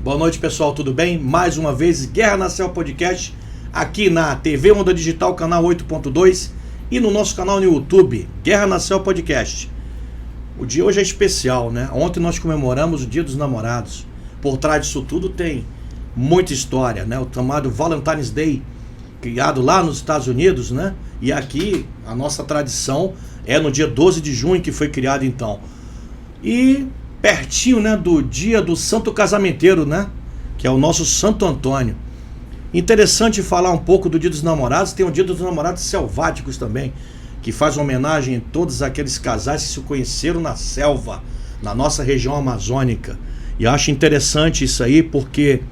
Boa noite, pessoal, tudo bem? Mais uma vez, Guerra na Selva Podcast, aqui na TV Onda Digital, canal 8.2 e no nosso canal no YouTube, Guerra na Selva Podcast. O dia hoje é especial, né? Ontem nós comemoramos o Dia dos Namorados. Por trás disso tudo tem muita história, né? O chamado Valentine's Day, criado lá nos Estados Unidos, né? E aqui a nossa tradição é no dia 12 de junho que foi criado então. E pertinho, né, do dia do Santo Casamenteiro, né? Que é o nosso Santo Antônio. Interessante falar um pouco do Dia dos Namorados. Tem o Dia dos Namorados Selváticos também, que faz homenagem a todos aqueles casais que se conheceram na selva, na nossa região amazônica. E eu acho interessante isso aí, porque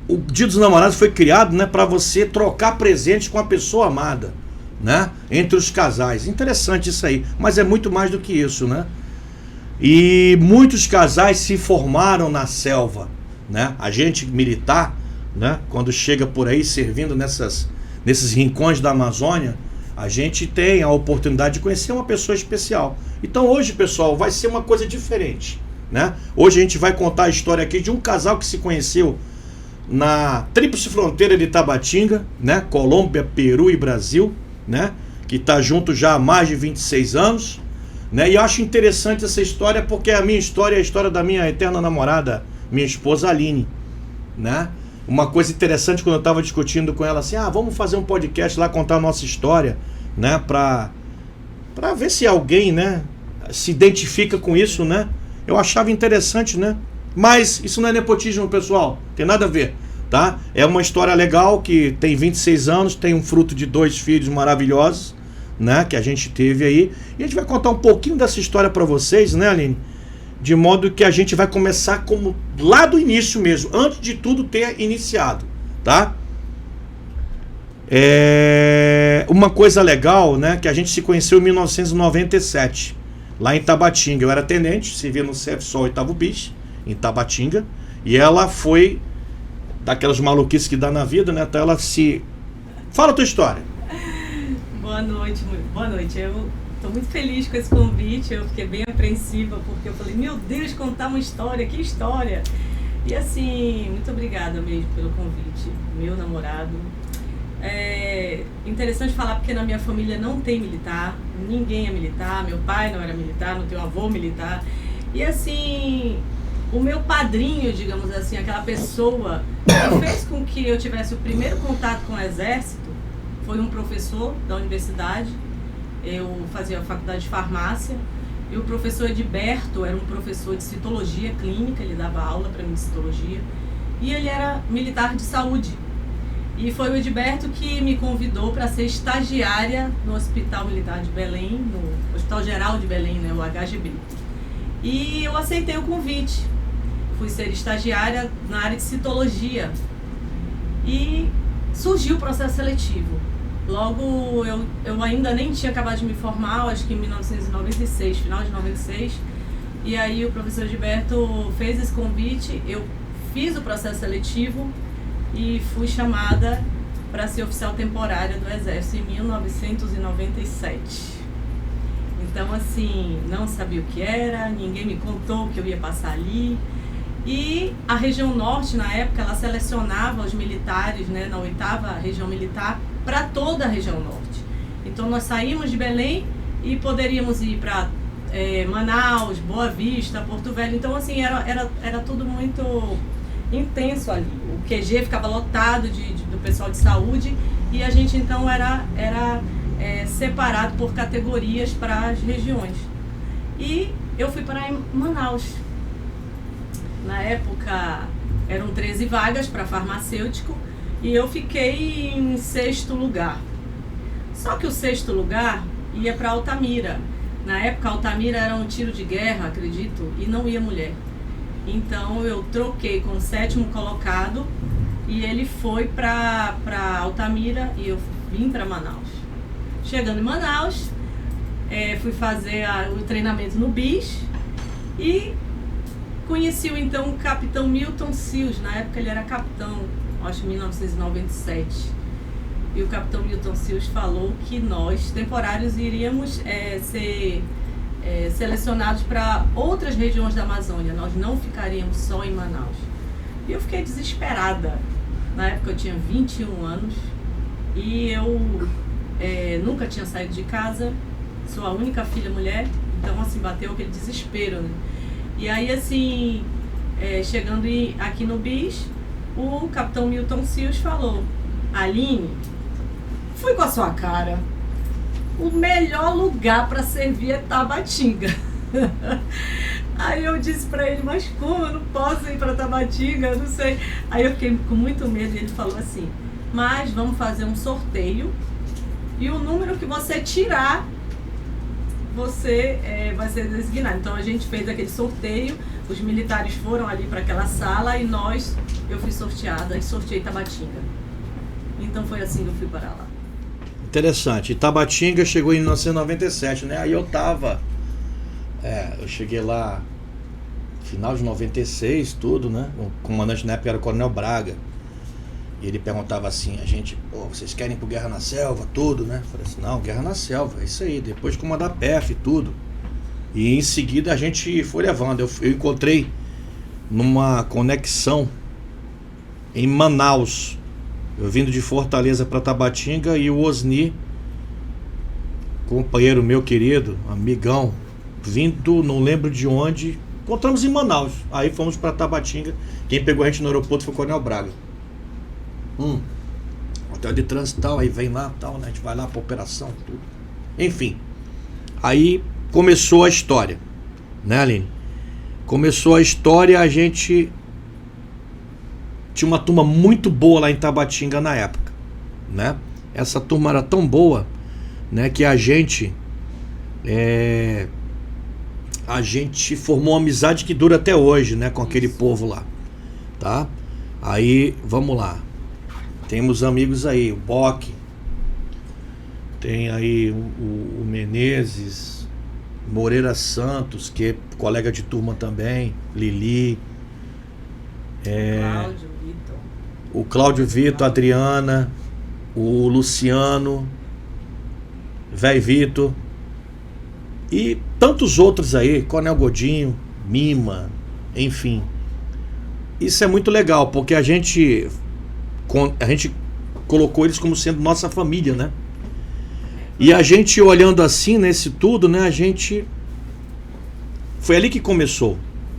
o Dia dos Namorados foi criado, né, para você trocar presentes com a pessoa amada, né, entre os casais. Interessante isso aí, mas é muito mais do que isso, né? E muitos casais se formaram na selva, né? A gente militar, né, quando chega por aí servindo nesses rincões da Amazônia, a gente tem a oportunidade de conhecer uma pessoa especial. Então hoje, pessoal, vai ser uma coisa diferente, né? Hoje a gente vai contar a história aqui de um casal que se conheceu na tríplice fronteira de Tabatinga, né? Colômbia, Peru e Brasil, né? Que está junto já há mais de 26 anos, né? E eu acho interessante essa história porque a minha história é a história da minha eterna namorada, minha esposa Aline, né? Uma coisa interessante quando eu estava discutindo com ela assim, vamos fazer um podcast lá, contar a nossa história, né? Pra ver se alguém, né, se identifica com isso, né? Eu achava interessante, né? Mas isso não é nepotismo, pessoal, tem nada a ver, tá? É uma história legal que tem 26 anos, tem um fruto de 2 filhos maravilhosos, né, que a gente teve aí, e a gente vai contar um pouquinho dessa história para vocês, né, Aline? De modo que a gente vai começar como lá do início mesmo, antes de tudo ter iniciado, tá? Uma coisa legal, né, que a gente se conheceu em 1997, lá em Tabatinga. Eu era tenente, servia no CEF-SOL 8º BIS, em Tabatinga, e ela foi daquelas maluquices que dá na vida, né? Então ela se... Fala a tua história. Boa noite. Eu estou muito feliz com esse convite, eu fiquei bem apreensiva, porque eu falei, meu Deus, contar uma história, que história! E assim, muito obrigada mesmo pelo convite, meu namorado. É interessante falar porque na minha família não tem militar, ninguém é militar, meu pai não era militar, não tenho avô militar. E assim, o meu padrinho, digamos assim, aquela pessoa que fez com que eu tivesse o primeiro contato com o exército, foi um professor da universidade. Eu fazia a faculdade de farmácia e o professor Edberto era um professor de citologia clínica, ele dava aula para mim de citologia e ele era militar de saúde. E foi o Edberto que me convidou para ser estagiária no Hospital Militar de Belém, no Hospital Geral de Belém, né, o HGB. E eu aceitei o convite, fui ser estagiária na área de citologia e surgiu o processo seletivo. Logo, eu ainda nem tinha acabado de me formar, acho que em 1996, final de 96. E aí o professor Gilberto fez esse convite, eu fiz o processo seletivo e fui chamada para ser oficial temporária do Exército em 1997. Então, assim, não sabia o que era, ninguém me contou que eu ia passar ali. E a região norte, na época, ela selecionava os militares, né, na 8ª região militar, para toda a região norte. Então nós saímos de Belém e poderíamos ir para Manaus, Boa Vista, Porto Velho. Então assim, era tudo muito intenso ali. O QG ficava lotado do pessoal de saúde e a gente então era separado por categorias para as regiões. E eu fui para Manaus. Na época eram 13 vagas para farmacêutico e eu fiquei em 6º lugar. Só que o 6º lugar ia para Altamira. Na época Altamira era um tiro de guerra, acredito, e não ia mulher. Então eu troquei com o 7º colocado e ele foi para Altamira e eu vim para Manaus. Chegando em Manaus, fui fazer o treinamento no BIS e conheci então o capitão Milton Sills. Na época ele era capitão, acho que em 1997. E o capitão Milton Sills falou que nós, temporários, iríamos ser selecionados para outras regiões da Amazônia. Nós não ficaríamos só em Manaus. E eu fiquei desesperada. Na época eu tinha 21 anos e eu nunca tinha saído de casa, sou a única filha mulher, então assim, bateu aquele desespero, né? E aí assim, chegando aqui no BIS, o capitão Milton Cios falou: Aline, fui com a sua cara, o melhor lugar para servir é Tabatinga. Aí eu disse pra ele: mas como? Eu não posso ir pra Tabatinga, eu não sei. Aí eu fiquei com muito medo e ele falou assim: mas vamos fazer um sorteio e o número que você tirar, você vai ser designado. Então a gente fez aquele sorteio, os militares foram ali para aquela sala e eu fui sorteada e sorteei Tabatinga. Então foi assim que eu fui para lá. Interessante. Tabatinga chegou em 1997, né? Aí eu tava... eu cheguei lá final de 96, tudo, né? O comandante na época era o Coronel Braga. E ele perguntava assim, a gente: vocês querem ir pro Guerra na Selva, tudo, né? Eu falei assim: não, Guerra na Selva, é isso aí, depois de comandar PF e tudo. E em seguida a gente foi levando. Eu encontrei numa conexão em Manaus, eu vindo de Fortaleza para Tabatinga, e o Osni, companheiro meu querido, amigão, vindo, não lembro de onde, encontramos em Manaus. Aí fomos para Tabatinga. Quem pegou a gente no aeroporto foi o Coronel Braga. Hotel de trânsito e tal, aí vem lá tal, né? A gente vai lá pra operação, tudo. Enfim. Aí começou a história, né, Aline? Começou a história, a gente tinha uma turma muito boa lá em Tabatinga na época, né? Essa turma era tão boa, né, que a gente formou uma amizade que dura até hoje, né, com aquele povo lá, tá? Aí, vamos lá. Temos amigos aí, o Bock, tem aí o Menezes, Moreira Santos, que é colega de turma também, Lili, Cláudio, Vitor. O Cláudio Vitor, Adriana, o Luciano, Véi Vitor e tantos outros aí, Coronel Godinho, Mima, enfim. Isso é muito legal, porque a gente colocou eles como sendo nossa família, né? E a gente olhando assim nesse tudo, né? A gente... Foi ali que começou,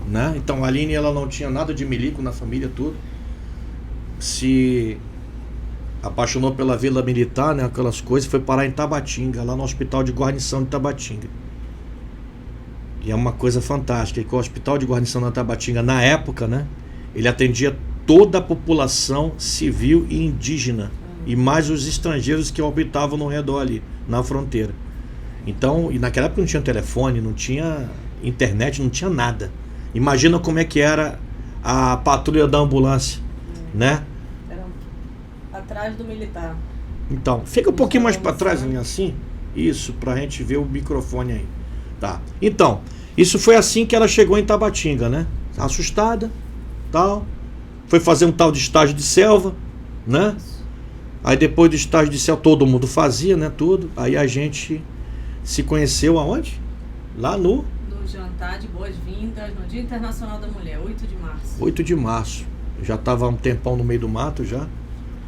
né? Então a Aline, ela não tinha nada de milico na família, tudo. Se apaixonou pela Vila Militar, né? Aquelas coisas, foi parar em Tabatinga, lá no Hospital de Guarnição de Tabatinga. E é uma coisa fantástica, que o Hospital de Guarnição de Tabatinga, na época, né? Ele atendia toda a população civil e indígena, e mais os estrangeiros que orbitavam no redor ali, na fronteira. Então, e naquela época não tinha telefone, não tinha internet, não tinha nada. Imagina como é que era a patrulha da ambulância, né? Era atrás do militar. Então, fica um pouquinho mais para trás, assim, isso, pra gente ver o microfone aí. Tá. Então, isso foi assim que ela chegou em Tabatinga, né? Assustada, tal. Foi fazer um tal de estágio de selva, né? Aí depois do estágio de selva todo mundo fazia, né? Tudo. Aí a gente se conheceu aonde? Lá no jantar de boas-vindas no Dia Internacional da Mulher, 8 de março. 8 de março. Eu já estava há um tempão no meio do mato já.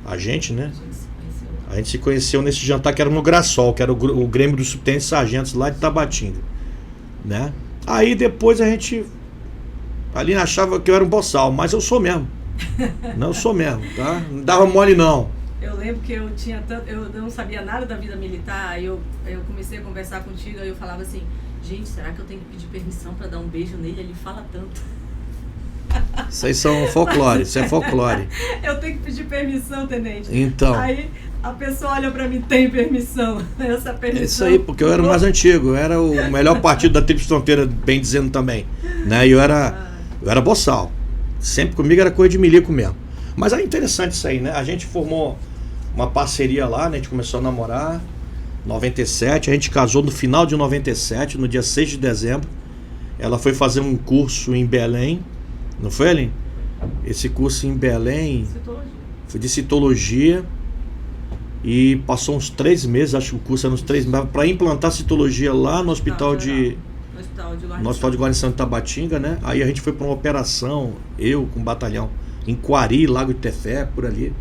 A gente, né? A gente se conheceu nesse jantar que era no Grassol, que era o Grêmio dos Subtenentes Sargentos lá de Tabatinga, né? Aí depois a gente ali achava que eu era um boçal, mas eu sou mesmo. Não, eu sou mesmo, tá? Não dava mole não. Eu lembro que eu não sabia nada da vida militar, aí eu comecei a conversar contigo, aí eu falava assim: gente, será que eu tenho que pedir permissão para dar um beijo nele? Ele fala tanto. Isso aí são folclore, isso é folclore. Eu tenho que pedir permissão, tenente. Então. Aí a pessoa olha pra mim: tem permissão. Essa permissão. É isso aí, porque eu era o mais antigo, eu era o melhor partido da Tríplice Fronteira, bem dizendo também, né? Eu era boçal. Sempre comigo era coisa de milico mesmo. Mas é interessante isso aí, né? A gente formou uma parceria lá, né? A gente começou a namorar 97, a gente casou no final de 97, no dia 6 de dezembro. Ela foi fazer um curso em Belém, não foi, Aline? Esse curso em Belém foi de citologia, e passou uns 3 meses, acho que o curso era uns 3 meses, para implantar citologia lá no hospital no Hospital de Guarnição de Tabatinga, né? Aí a gente foi para uma operação, eu com um batalhão, em Quari, Lago de Tefé, por ali.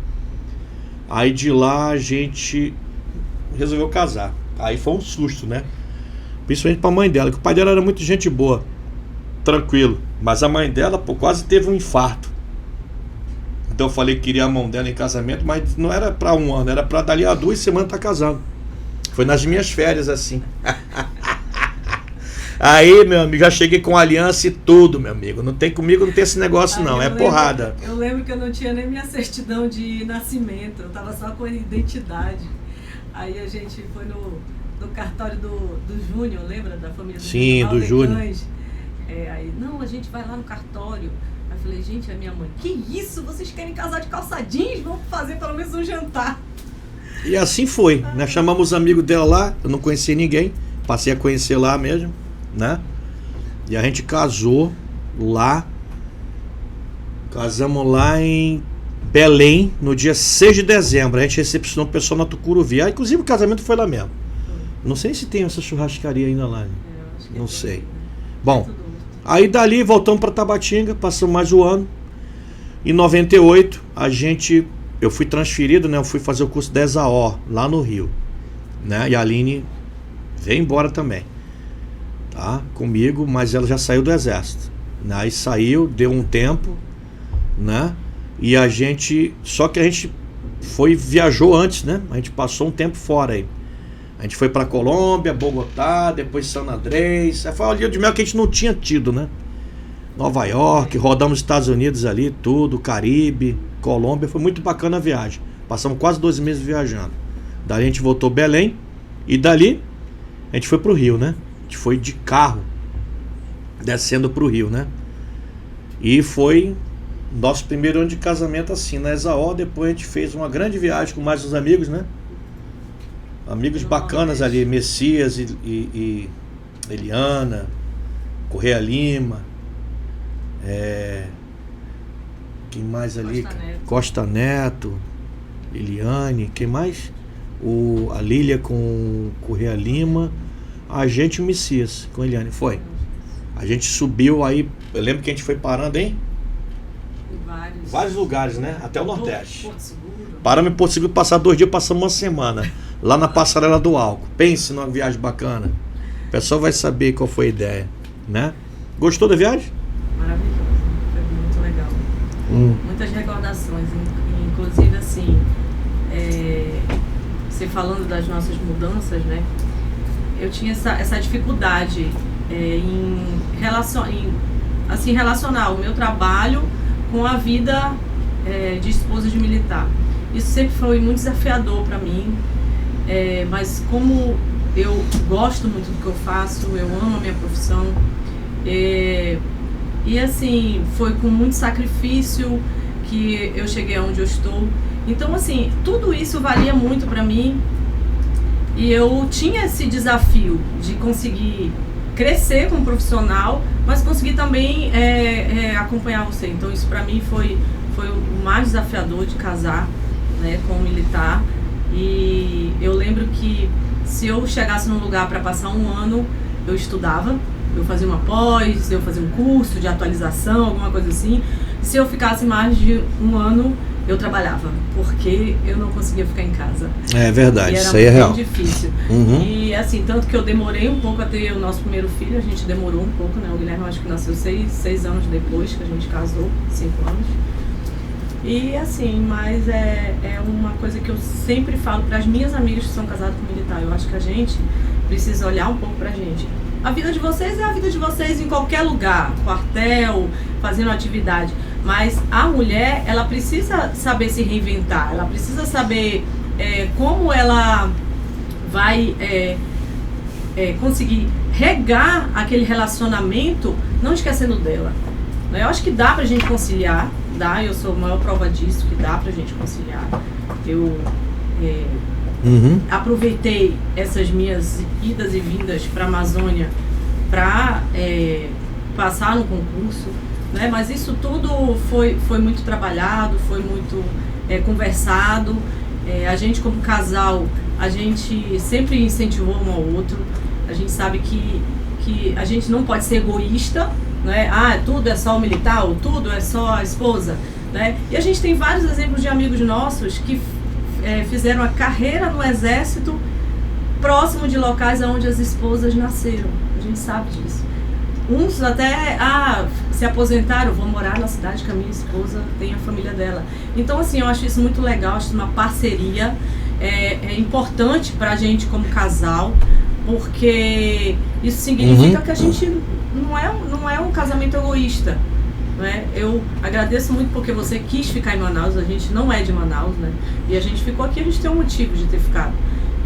Aí de lá a gente resolveu casar. Aí foi um susto, né? Principalmente pra mãe dela, que o pai dela era muito gente boa, tranquilo. Mas a mãe dela, pô, quase teve um infarto. Então eu falei que queria a mão dela em casamento, mas não era pra um ano, era pra dali a 2 semanas tá casando. Foi nas minhas férias, assim. Aí, meu amigo, já cheguei com aliança e tudo, meu amigo. Não tem comigo, não tem esse negócio, não. É porrada. Eu lembro que eu não tinha nem minha certidão de nascimento. Eu tava só com a identidade. Aí a gente foi no cartório do Júnior, lembra? Da família do Sim, Júnior. do Júnior. Aí, não, a gente vai lá no cartório. Aí eu falei, gente, a minha mãe, que isso? Vocês querem casar de calça jeans? Vamos fazer pelo menos um jantar. E assim foi, né? Chamamos os amigos dela lá, eu não conhecia ninguém, passei a conhecer lá mesmo, né? E a gente casou lá, casamos lá em Belém, no dia 6 de dezembro. A gente recepcionou o pessoal na Tucuruvi. Ah, inclusive o casamento foi lá mesmo. Não sei se tem essa churrascaria ainda lá, né? Não sei. Bom, aí dali voltamos para Tabatinga, passamos mais um ano. Em 98, eu fui transferido, né? Eu fui fazer o curso da ESAO, lá no Rio, né? E a Aline veio embora também, tá? Comigo, mas ela já saiu do exército, né? Aí saiu, deu um tempo, né? E só que a gente viajou antes, né? A gente passou um tempo fora aí. A gente foi pra Colômbia, Bogotá, depois San Andrés. Aí foi uma lua de mel que a gente não tinha tido, né? Nova York, rodamos os Estados Unidos ali, tudo, Caribe, Colômbia. Foi muito bacana a viagem. Passamos quase 12 meses viajando. Dali a gente voltou Belém. E dali a gente foi pro Rio, né? A gente foi de carro, descendo pro Rio, né? E foi nosso primeiro ano de casamento assim, na ESAO. Depois a gente fez uma grande viagem com mais uns amigos, né? Amigos bacanas ali, Messias e Eliana, Correia Lima, quem mais ali? Costa Neto, Eliane, quem mais? A Lília com Correia Lima, a gente e o Messias com Eliane, foi. A gente subiu aí, eu lembro que a gente foi parando em vários lugares, né? Até o Nordeste. Paramos em Porto Seguro, passar 2 dias, passamos uma semana lá na Passarela do Álcool. Pense numa viagem bacana. O pessoal vai saber qual foi a ideia, né? Gostou da viagem? Maravilhoso, foi muito legal. Muitas recordações, inclusive assim, você falando das nossas mudanças, né? Eu tinha essa dificuldade em relacionar o meu trabalho com a vida de esposa de militar. Isso sempre foi muito desafiador para mim, mas como eu gosto muito do que eu faço, eu amo a minha profissão, e assim, foi com muito sacrifício que eu cheguei onde eu estou. Então assim, tudo isso valia muito para mim, e eu tinha esse desafio de conseguir crescer como profissional, mas conseguir também acompanhar você. Então isso para mim foi o mais desafiador de casar, né, com um militar. E eu lembro que se eu chegasse num lugar para passar um ano, eu estudava, eu fazia uma pós, eu fazia um curso de atualização, alguma coisa assim. Se eu ficasse mais de um ano, eu trabalhava, porque eu não conseguia ficar em casa. É verdade, isso aí é real. Era muito difícil. E assim, tanto que eu demorei um pouco a ter o nosso primeiro filho, a gente demorou um pouco, né? O Guilherme acho que nasceu 6 anos depois que a gente casou, 5 anos. E assim, mas é uma coisa que eu sempre falo para as minhas amigas que são casadas com militar. Eu acho que a gente precisa olhar um pouco pra gente. A vida de vocês é a vida de vocês em qualquer lugar, quartel, fazendo atividade. Mas a mulher, ela precisa saber se reinventar, ela precisa saber como ela vai conseguir regar aquele relacionamento, não esquecendo dela. Eu acho que dá pra gente conciliar, dá, eu sou a maior prova disso, que dá pra gente conciliar. Eu aproveitei essas minhas idas e vindas pra Amazônia pra passar no concurso, né? Mas isso tudo foi muito trabalhado, foi muito conversado. A gente como casal, a gente sempre incentivou um ao outro. A gente sabe que que a gente não pode ser egoísta, né? Ah, tudo é só o militar, ou tudo é só a esposa, né? E a gente tem vários exemplos de amigos nossos que fizeram a carreira no exército próximo de locais onde as esposas nasceram. A gente sabe disso. Uns até, se aposentaram, vou morar na cidade que a minha esposa tem a família dela. Então, assim, eu acho isso muito legal, acho uma parceria é importante pra gente como casal, porque isso significa que a gente não é um casamento egoísta, né? Eu agradeço muito porque você quis ficar em Manaus, a gente não é de Manaus, né? E a gente ficou aqui, a gente tem um motivo de ter ficado.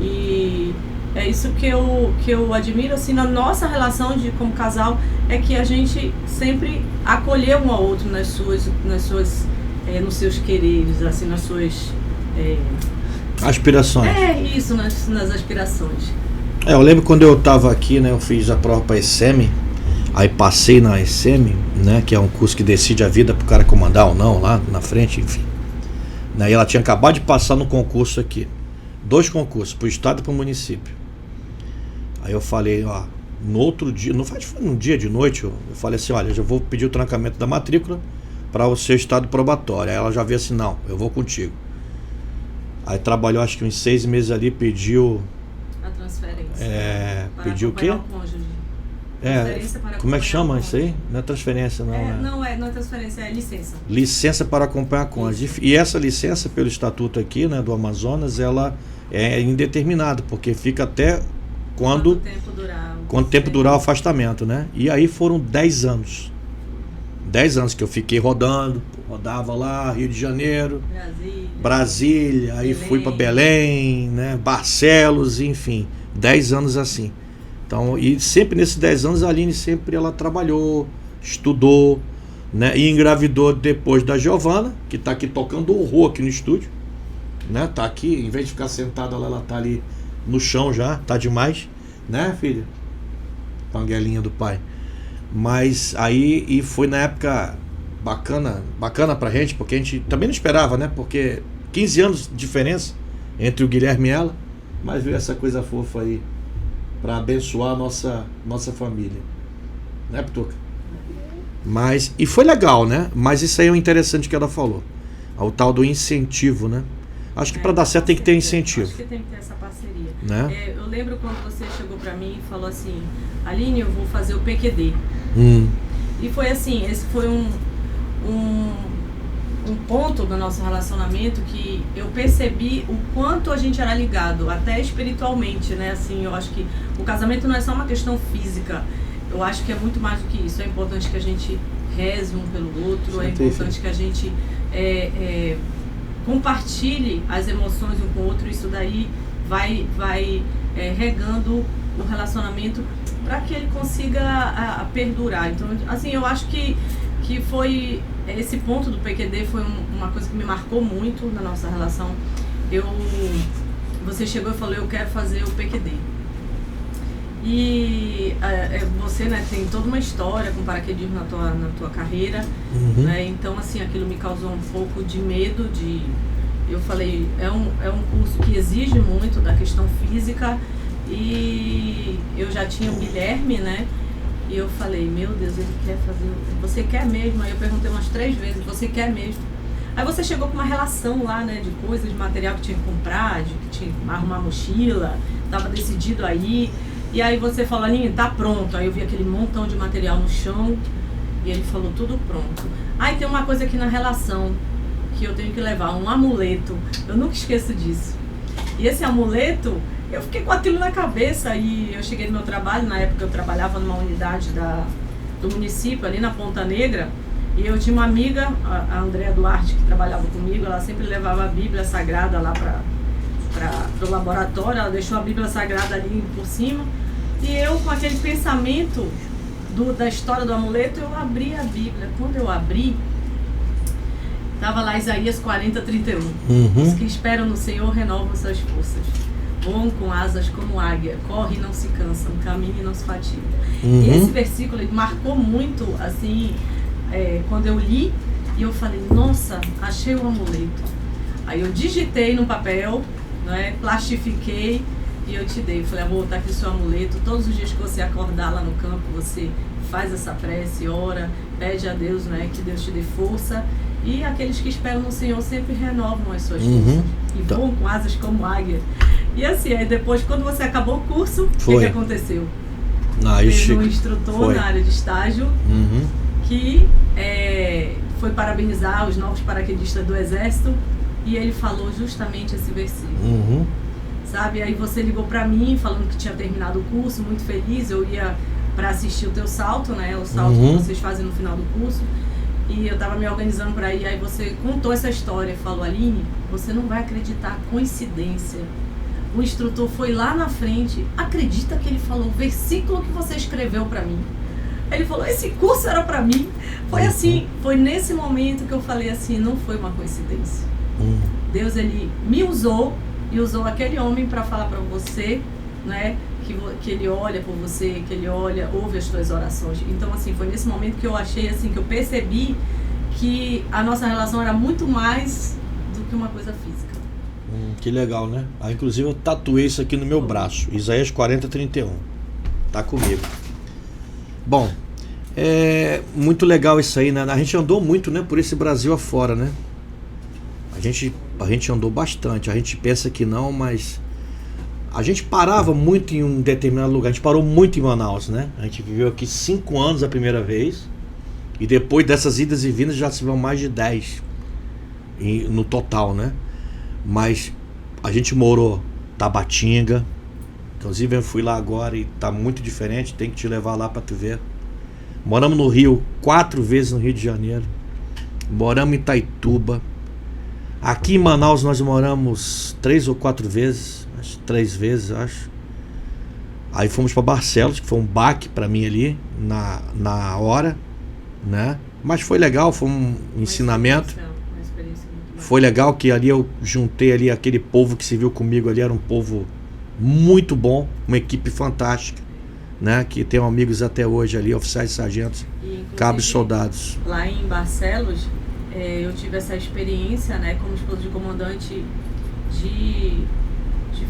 E é isso que eu admiro, assim, na nossa relação como casal, é que a gente sempre acolheu um ao outro nos seus quereres, assim, nas suas... aspirações. Isso, nas aspirações. Eu lembro quando eu estava aqui, né, eu fiz a prova para ESSEMI, aí passei na ESSEMI, né, que é um curso que decide a vida pro cara comandar ou não, lá na frente, enfim. E ela tinha acabado de passar no concurso aqui. 2 concursos, pro estado e pro município. Aí eu falei, no outro dia, no dia de noite, eu falei assim, olha, eu já vou pedir o trancamento da matrícula para o seu estado probatório. Aí ela já veio assim, não, eu vou contigo. Aí trabalhou acho que uns 6 meses ali, pediu... A transferência. Pediu o quê? Como é que chama isso aí? Não é transferência, não. Não é transferência, é licença. Licença para acompanhar a cônjuge. E essa licença, pelo estatuto aqui, né, do Amazonas, ela é indeterminada, porque fica até quanto tempo durar o afastamento, né? E aí foram 10 anos. 10 anos que eu fiquei rodava lá, Rio de Janeiro, Brasília, aí Belém. Fui para Belém, né, Barcelos, enfim, 10 anos assim. Então, e sempre nesses 10 anos a Aline sempre ela trabalhou, estudou, né, e engravidou depois da Giovana, que está aqui tocando horror aqui no estúdio, né? Tá aqui, em vez de ficar sentada lá, ela tá ali no chão já, tá demais, né, filha? Panguelinha do pai. Mas aí, e foi na época bacana pra gente, porque a gente também não esperava, né? Porque 15 anos de diferença entre o Guilherme e ela, mas veio essa coisa fofa aí pra abençoar a nossa família, né, Pituca? Mas, e foi legal, né? Mas isso aí é o interessante que ela falou, o tal do incentivo, né? Acho que para dar certo tem que ter incentivo. Acho que tem que ter essa parceria. Né? Eu lembro quando você chegou para mim e falou assim, Aline, eu vou fazer o PQD. E foi assim, esse foi um ponto do nosso relacionamento que eu percebi o quanto a gente era ligado, até espiritualmente, né? Assim, eu acho que o casamento não é só uma questão física. Eu acho que é muito mais do que isso. É importante que a gente reze um pelo outro, é importante que a gente compartilhe as emoções um com o outro. Isso daí vai regando o relacionamento para que ele consiga perdurar. Então, assim, eu acho que foi esse ponto do PQD foi uma coisa que me marcou muito na nossa relação. Você chegou e falou, eu quero fazer o PQD. E você, né, tem toda uma história com paraquedismo na tua carreira, né? Então, assim, aquilo me causou um pouco de medo eu falei, é um curso que exige muito da questão física, e eu já tinha o Guilherme, né? E eu falei, meu Deus, ele quer fazer, você quer mesmo? Aí eu perguntei umas 3 vezes, você quer mesmo? Aí você chegou com uma relação lá, né, de coisas, de material que tinha que comprar, que tinha que arrumar mochila, tava decidido aí. E aí você falou, Aline, tá pronto. Aí eu vi aquele montão de material no chão e ele falou, tudo pronto. Aí tem uma coisa aqui na relação que eu tenho que levar, um amuleto. Eu nunca esqueço disso. E esse amuleto, eu fiquei com aquilo na cabeça e eu cheguei no meu trabalho, na época eu trabalhava numa unidade do município, ali na Ponta Negra, e eu tinha uma amiga, a Andréa Duarte, que trabalhava comigo, ela sempre levava a Bíblia Sagrada lá para o laboratório, ela deixou a Bíblia Sagrada ali por cima, e eu com aquele pensamento da história do amuleto, eu abri a Bíblia. Quando eu abri, estava lá Isaías 40:31. Os que esperam no Senhor renovam suas forças, voam com asas como águia, corre e não se cansam, caminha e não se fatiga. E esse versículo ele marcou muito, assim, quando eu li, e eu falei, nossa, achei o amuleto. Aí eu digitei no papel, né, plastifiquei e eu te dei. Eu falei, amor, tá aqui o seu amuleto. Todos os dias que você acordar lá no campo, você faz essa prece, ora, pede a Deus, né, que Deus te dê força. E aqueles que esperam no Senhor sempre renovam as suas forças e voam com asas como águia. E assim, aí depois, quando você acabou o curso, o que aconteceu? Teve um instrutor na área de estágio que foi parabenizar os novos paraquedistas do Exército e ele falou justamente esse versículo. Sabe? Aí você ligou pra mim falando que tinha terminado o curso, muito feliz. Eu ia pra assistir o teu salto, né? O salto que vocês fazem no final do curso. E eu tava me organizando pra ir, aí você contou essa história, falou, Aline, você não vai acreditar, coincidência. O instrutor foi lá na frente, acredita que ele falou o versículo que você escreveu pra mim. Ele falou, esse curso era pra mim. Foi assim, foi nesse momento que eu falei assim, não foi uma coincidência. Deus, ele me usou e usou aquele homem pra falar pra você, né? Que ele olha por você, que ele ouve as tuas orações. Então, assim, foi nesse momento que eu achei, assim, que eu percebi que a nossa relação era muito mais do que uma coisa física. Que legal, né? Inclusive, eu tatuei isso aqui no meu braço. Isaías 40:31. Tá comigo. Bom, é muito legal isso aí, né? A gente andou muito, né, por esse Brasil afora, né? A gente andou bastante. A gente pensa que não, mas... A gente parava muito em um determinado lugar. A gente parou muito em Manaus, né? A gente viveu aqui 5 anos a primeira vez. E depois dessas idas e vindas já se vão mais de 10 no total, né? Mas a gente morou Tabatinga. Inclusive eu fui lá agora e tá muito diferente. Tem que te levar lá pra tu ver. Moramos no Rio 4 vezes, no Rio de Janeiro. Moramos em Itaituba. Aqui em Manaus nós moramos 3 ou 4 vezes. 3 vezes, acho. Aí fomos para Barcelos, que foi um baque para mim ali na hora, né? Mas foi legal, foi um ensinamento. Uma experiência muito foi legal que ali eu juntei ali aquele povo que se viu comigo ali, era um povo muito bom, uma equipe fantástica, né? Que tenho amigos até hoje ali, oficiais e sargentos, cabos e soldados. Lá em Barcelos, eu tive essa experiência, né, como esposa de comandante, de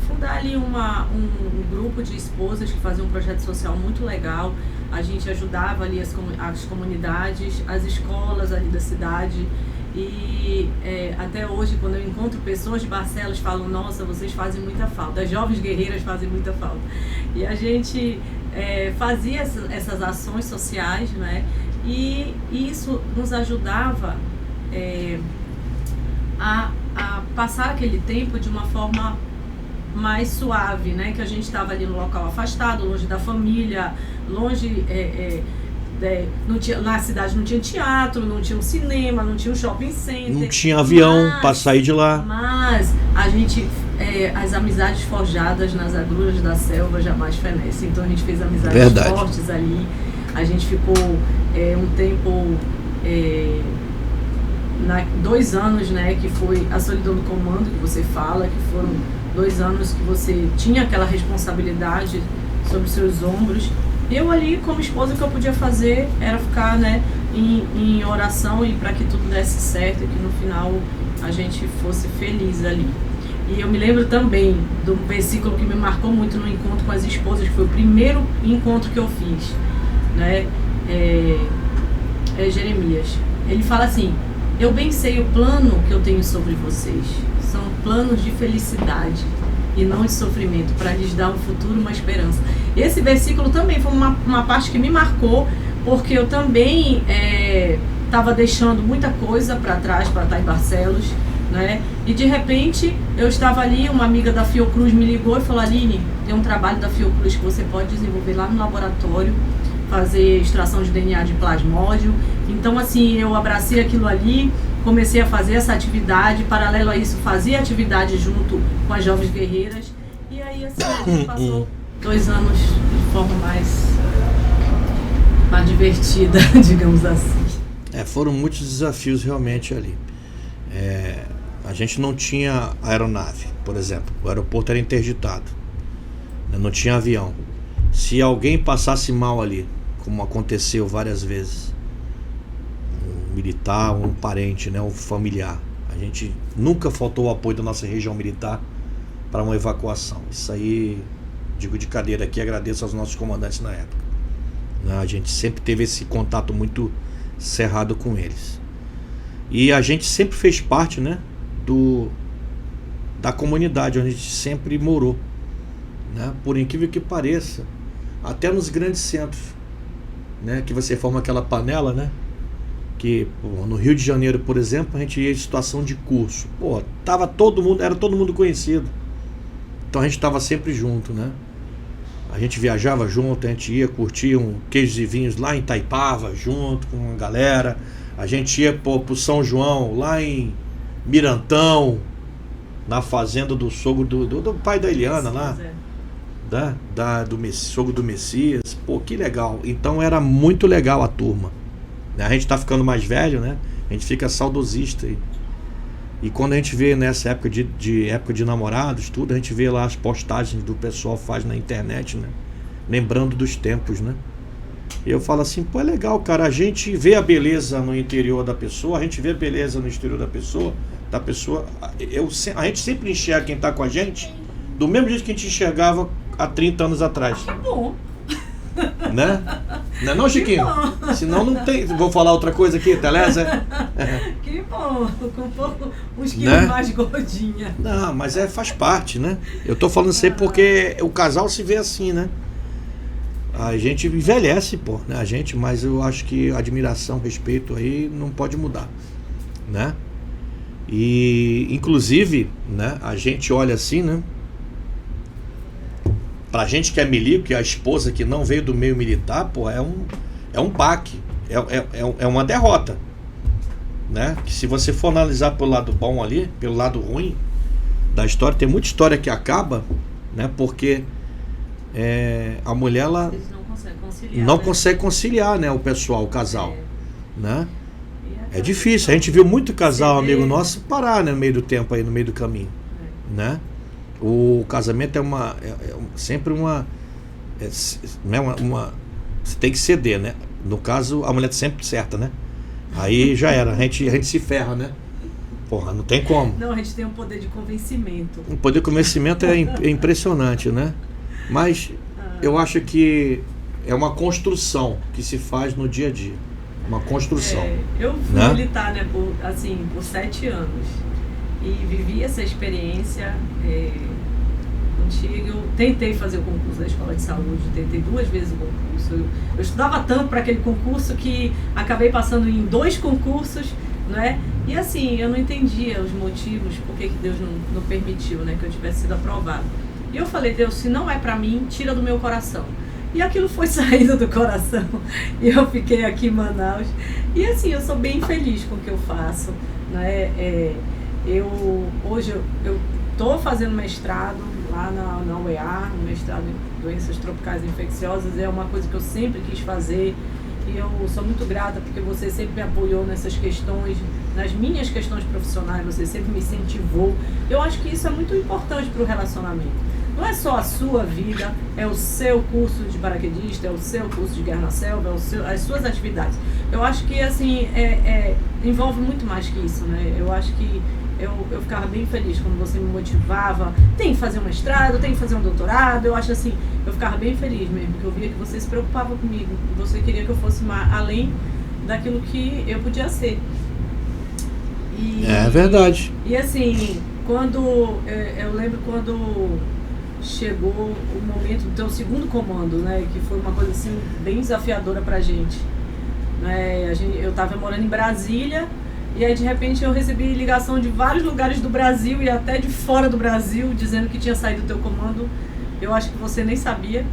fundar ali um grupo de esposas que faziam um projeto social muito legal. A gente ajudava ali as comunidades, as escolas ali da cidade. E até hoje, quando eu encontro pessoas de Barcelos, falam, nossa, vocês fazem muita falta, as jovens guerreiras fazem muita falta. E a gente fazia essas ações sociais, né? E isso nos ajudava a passar aquele tempo de uma forma mais suave, né? Que a gente estava ali no local afastado, longe da família, longe... não tinha, na cidade não tinha teatro, não tinha um cinema, não tinha um shopping center. Não tinha avião para sair de lá. Mas a gente... as amizades forjadas nas agruras da selva jamais fenecem. Então a gente fez amizades fortes ali. A gente ficou um tempo... 2 anos, né, que foi a solidão do comando que você fala, que foram 2 anos que você tinha aquela responsabilidade sobre os seus ombros. Eu ali, como esposa, o que eu podia fazer era ficar, né, em oração e para que tudo desse certo e que no final a gente fosse feliz ali. E eu me lembro também do versículo que me marcou muito no encontro com as esposas, que foi o primeiro encontro que eu fiz, né, Jeremias. Ele fala assim: eu bem sei o plano que eu tenho sobre vocês. São planos de felicidade e não de sofrimento, para lhes dar um futuro, uma esperança. Esse versículo também foi uma parte que me marcou, porque eu também estava deixando muita coisa para trás para estar em Barcelos, né? E de repente eu estava ali, uma amiga da Fiocruz me ligou e falou: Aline, tem um trabalho da Fiocruz que você pode desenvolver lá no laboratório, fazer extração de DNA de plasmódio. Então, assim, eu abracei aquilo ali, comecei a fazer essa atividade, paralelo a isso, fazia atividade junto com as jovens guerreiras. E aí, assim, a gente passou 2 anos de forma mais divertida, digamos assim. Foram muitos desafios realmente ali. A gente não tinha aeronave, por exemplo. O aeroporto era interditado, não tinha avião. Se alguém passasse mal ali, como aconteceu várias vezes, um militar, um parente, né, um familiar, a gente nunca faltou o apoio da nossa região militar para uma evacuação. Isso aí, digo de cadeira aqui, agradeço aos nossos comandantes na época. A gente sempre teve esse contato muito cerrado com eles. E a gente sempre fez parte, né, da comunidade onde a gente sempre morou, né? Por incrível que pareça, até nos grandes centros, né, que você forma aquela panela, né? Que no Rio de Janeiro, por exemplo, a gente ia em situação de curso. Tava todo mundo, era todo mundo conhecido. Então a gente estava sempre junto, né? A gente viajava junto, a gente ia curtir queijos e vinhos lá em Itaipava, junto com a galera. A gente ia pro São João, lá em Mirantão, na fazenda do sogro do pai da Eliana lá, do sogro do Messias. Que legal. Então era muito legal a turma. A gente tá ficando mais velho, né? A gente fica saudosista. E quando a gente vê nessa época época de namorados, tudo, a gente vê lá as postagens do pessoal faz na internet, né? Lembrando dos tempos, né? E eu falo assim, é legal, cara, a gente vê a beleza no interior da pessoa, a gente vê a beleza no exterior da pessoa, a gente sempre enxerga quem tá com a gente do mesmo jeito que a gente enxergava há 30 anos atrás. Que bom. Né? Não, Chiquinho? Senão não tem. Vou falar outra coisa aqui, Teleza? Que bom, com um pouco, uns quilos mais gordinha. Não, mas faz parte, né? Eu tô falando isso aí porque o casal se vê assim, né? A gente envelhece, né? A gente, mas eu acho que admiração, respeito aí não pode mudar, né? E, inclusive, né? A gente olha assim, né? Pra gente que é milico, que é a esposa que não veio do meio militar, é um baque, é uma derrota, né? Que se você for analisar pelo lado bom ali, pelo lado ruim da história, tem muita história que acaba, né? Porque a mulher, ela não consegue conciliar, né? O pessoal, o casal, né? É difícil, a gente viu muito casal, amigo nosso, parar, né, no meio do tempo aí, no meio do caminho, né? O casamento sempre você tem que ceder, né? No caso, a mulher sempre certa, né? Aí já era, a gente se ferra, né? Não tem como. Não, a gente tem um poder de convencimento. O poder de convencimento é impressionante, né? Mas eu acho que é uma construção que se faz no dia a dia. Uma construção. Eu fui militar, né, por 7 anos. E vivi essa experiência contigo. Eu tentei fazer o concurso da Escola de Saúde, tentei 2 vezes o concurso. Eu estudava tanto para aquele concurso que acabei passando em 2 concursos, né? E assim, eu não entendia os motivos por que Deus não permitiu, né, que eu tivesse sido aprovado. E eu falei, Deus, se não é para mim, tira do meu coração. E aquilo foi saindo do coração. E eu fiquei aqui em Manaus. E assim, eu sou bem feliz com o que eu faço, né? Hoje eu estou fazendo mestrado lá na UEA, mestrado em doenças tropicais infecciosas. É uma coisa que eu sempre quis fazer e eu sou muito grata porque você sempre me apoiou nessas questões, nas minhas questões profissionais, você sempre me incentivou. Eu acho que isso é muito importante para o relacionamento. Não é só a sua vida, é o seu curso de paraquedista, é o seu curso de guerra na selva, as suas atividades. Eu acho que assim, envolve muito mais que isso, né? Eu acho que eu ficava bem feliz quando você me motivava, tem que fazer um mestrado, tem que fazer um doutorado. Eu acho assim, eu ficava bem feliz mesmo, porque eu via que você se preocupava comigo, você queria que eu fosse além daquilo que eu podia ser. É verdade. E assim, eu lembro quando chegou o momento do teu 2º comando, né, que foi uma coisa assim bem desafiadora pra gente, né? Eu tava morando em Brasília e aí de repente eu recebi ligação de vários lugares do Brasil e até de fora do Brasil dizendo que tinha saído o teu comando. Eu acho que você nem sabia.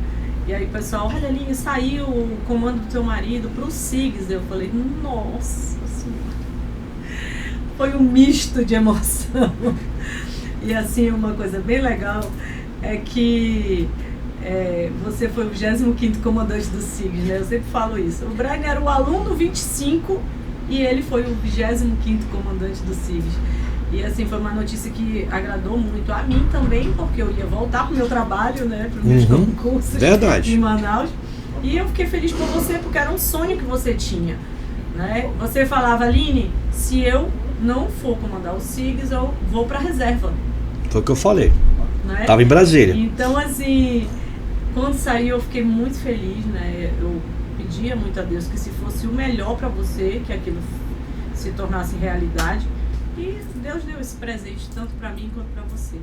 E aí o pessoal, olha ali, saiu o comando do teu marido pro SIGS. Eu falei, nossa senhora. Foi um misto de emoção. E assim, uma coisa bem legal é que você foi o 25º comandante do SIGS, né? Eu sempre falo isso. O Brian era o aluno 25 e ele foi o 25º comandante do SIGS. E assim, foi uma notícia que agradou muito a mim também, porque eu ia voltar pro meu trabalho, né? Para os meus concursos em Manaus. E eu fiquei feliz por você, porque era um sonho que você tinha, né? Você falava, Aline, se eu não for comandar o SIGS, eu vou para a reserva. Foi o que eu falei. né? Tava em Brasília. Então, assim, quando saiu eu fiquei muito feliz, né? Eu pedia muito a Deus que se fosse o melhor para você, que aquilo se tornasse realidade. E Deus deu esse presente tanto para mim quanto para você.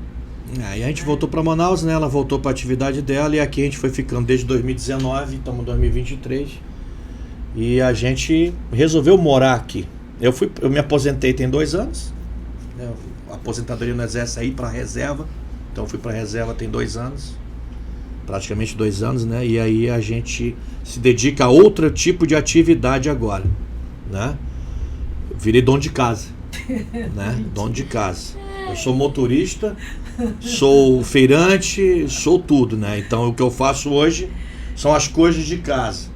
E a gente voltou para Manaus, né? Ela voltou para a atividade dela e aqui a gente foi ficando desde 2019, estamos em 2023. E a gente resolveu morar aqui. Eu me aposentei tem 2 anos. A aposentadoria no Exército aí para reserva. Então eu fui para reserva tem 2 anos. Praticamente 2 anos, né? E aí a gente se dedica a outro tipo de atividade agora, né? Eu virei dono de casa, né? Dono de casa. Eu sou motorista, sou feirante, sou tudo, né? Então o que eu faço hoje são as coisas de casa,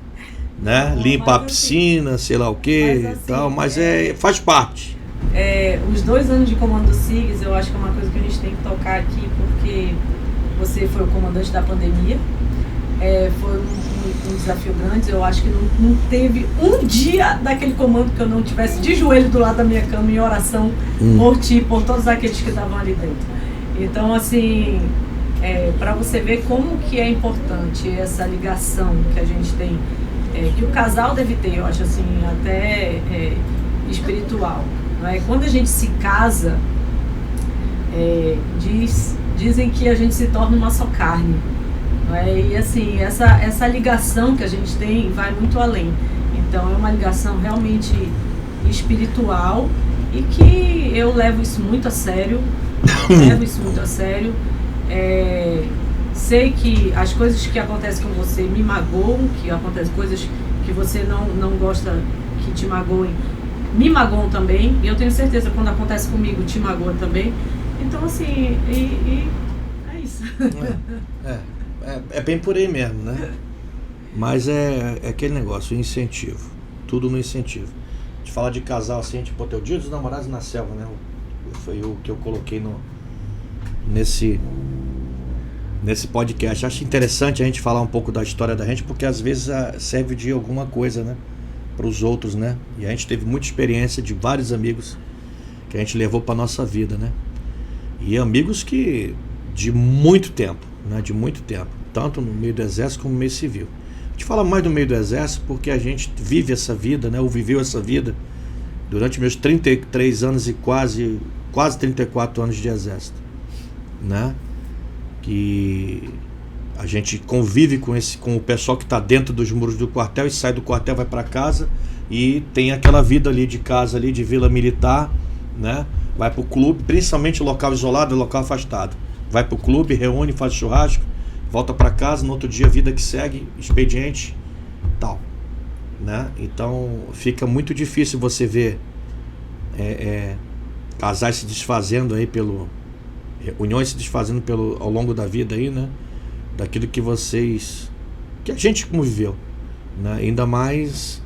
né? Limpa a piscina, sei lá o que e tal, mas faz parte. Os 2 anos de comando do SIGS, eu acho que é uma coisa que a gente tem que tocar aqui, porque você foi o comandante da pandemia. Foi um desafio grande. Eu acho que não teve um dia daquele comando que eu não tivesse de joelho do lado da minha cama em oração por ti, por todos aqueles que estavam ali dentro. Então, assim, para você ver como que é importante essa ligação que a gente tem, que o casal deve ter, eu acho assim, até espiritual. Não é? Quando a gente se casa, dizem que a gente se torna uma só carne. E assim, essa ligação que a gente tem vai muito além. Então é uma ligação realmente espiritual e que eu levo isso muito a sério. Sei que as coisas que acontecem com você me magoam, que acontecem coisas que você não gosta que te magoem, me magoam também. E eu tenho certeza que quando acontece comigo, te magoa também. Então assim, é isso. É bem por aí mesmo, né? Mas é aquele negócio, o incentivo. Tudo no incentivo. A gente fala de casal assim, tipo, o Dia dos Namorados na Selva, né? Foi o que eu coloquei nesse podcast. Acho interessante a gente falar um pouco da história da gente, porque às vezes serve de alguma coisa, né? Para os outros, né? E a gente teve muita experiência de vários amigos que a gente levou para nossa vida, né? E amigos que de muito tempo, né? De muito tempo, tanto no meio do Exército como no meio civil. A gente fala mais do meio do Exército porque a gente vive essa vida, né? Ou viveu essa vida durante meus 33 anos e quase 34 anos de Exército, né? Que a gente convive com o pessoal que está dentro dos muros do quartel e sai do quartel, vai para casa e tem aquela vida ali de casa, ali de vila militar, né? Vai para o clube, principalmente local isolado, local afastado. Vai para o clube, reúne, faz churrasco, volta para casa, no outro dia vida que segue, expediente, tal, né? Então fica muito difícil você ver casais se desfazendo aí uniões se desfazendo ao longo da vida aí, né? Daquilo que a gente conviveu, né? Ainda mais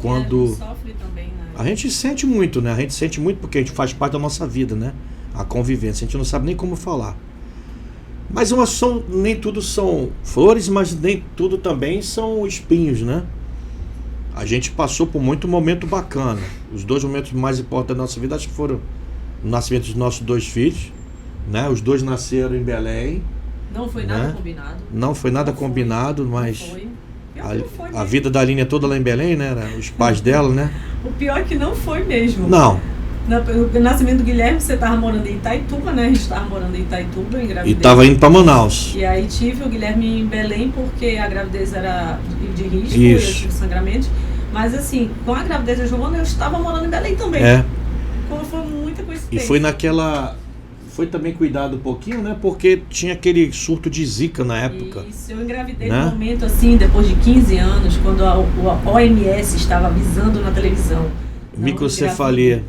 quando sofre também, né? A gente sente muito, né? A gente sente muito porque a gente faz parte da nossa vida, né? A convivência, a gente não sabe nem como falar. Mas nem tudo são flores, mas nem tudo também são espinhos, né? A gente passou por muito momento bacana. Os 2 momentos mais importantes da nossa vida acho que foram o nascimento dos nossos 2 filhos, né? Os 2 nasceram em Belém. Não foi nada combinado. Não foi nada combinado, mas não foi. A vida da Aline é toda lá em Belém, né? Os pais dela, né? O pior é que não foi mesmo. Não. No nascimento do Guilherme, você estava morando em Itaituba, né? A gente estava morando em Itaituba, eu engravidei. E estava indo para Manaus. E aí tive o Guilherme em Belém porque a gravidez era de risco, e eu tive sangramento. Mas assim, com a gravidez da Joana, eu estava morando em Belém também. Como foi muita coincidência. E foi foi também cuidado um pouquinho, né? Porque tinha aquele surto de zika na época. Isso, eu engravidei no momento assim, depois de 15 anos, quando a OMS estava avisando na televisão. Microcefalia.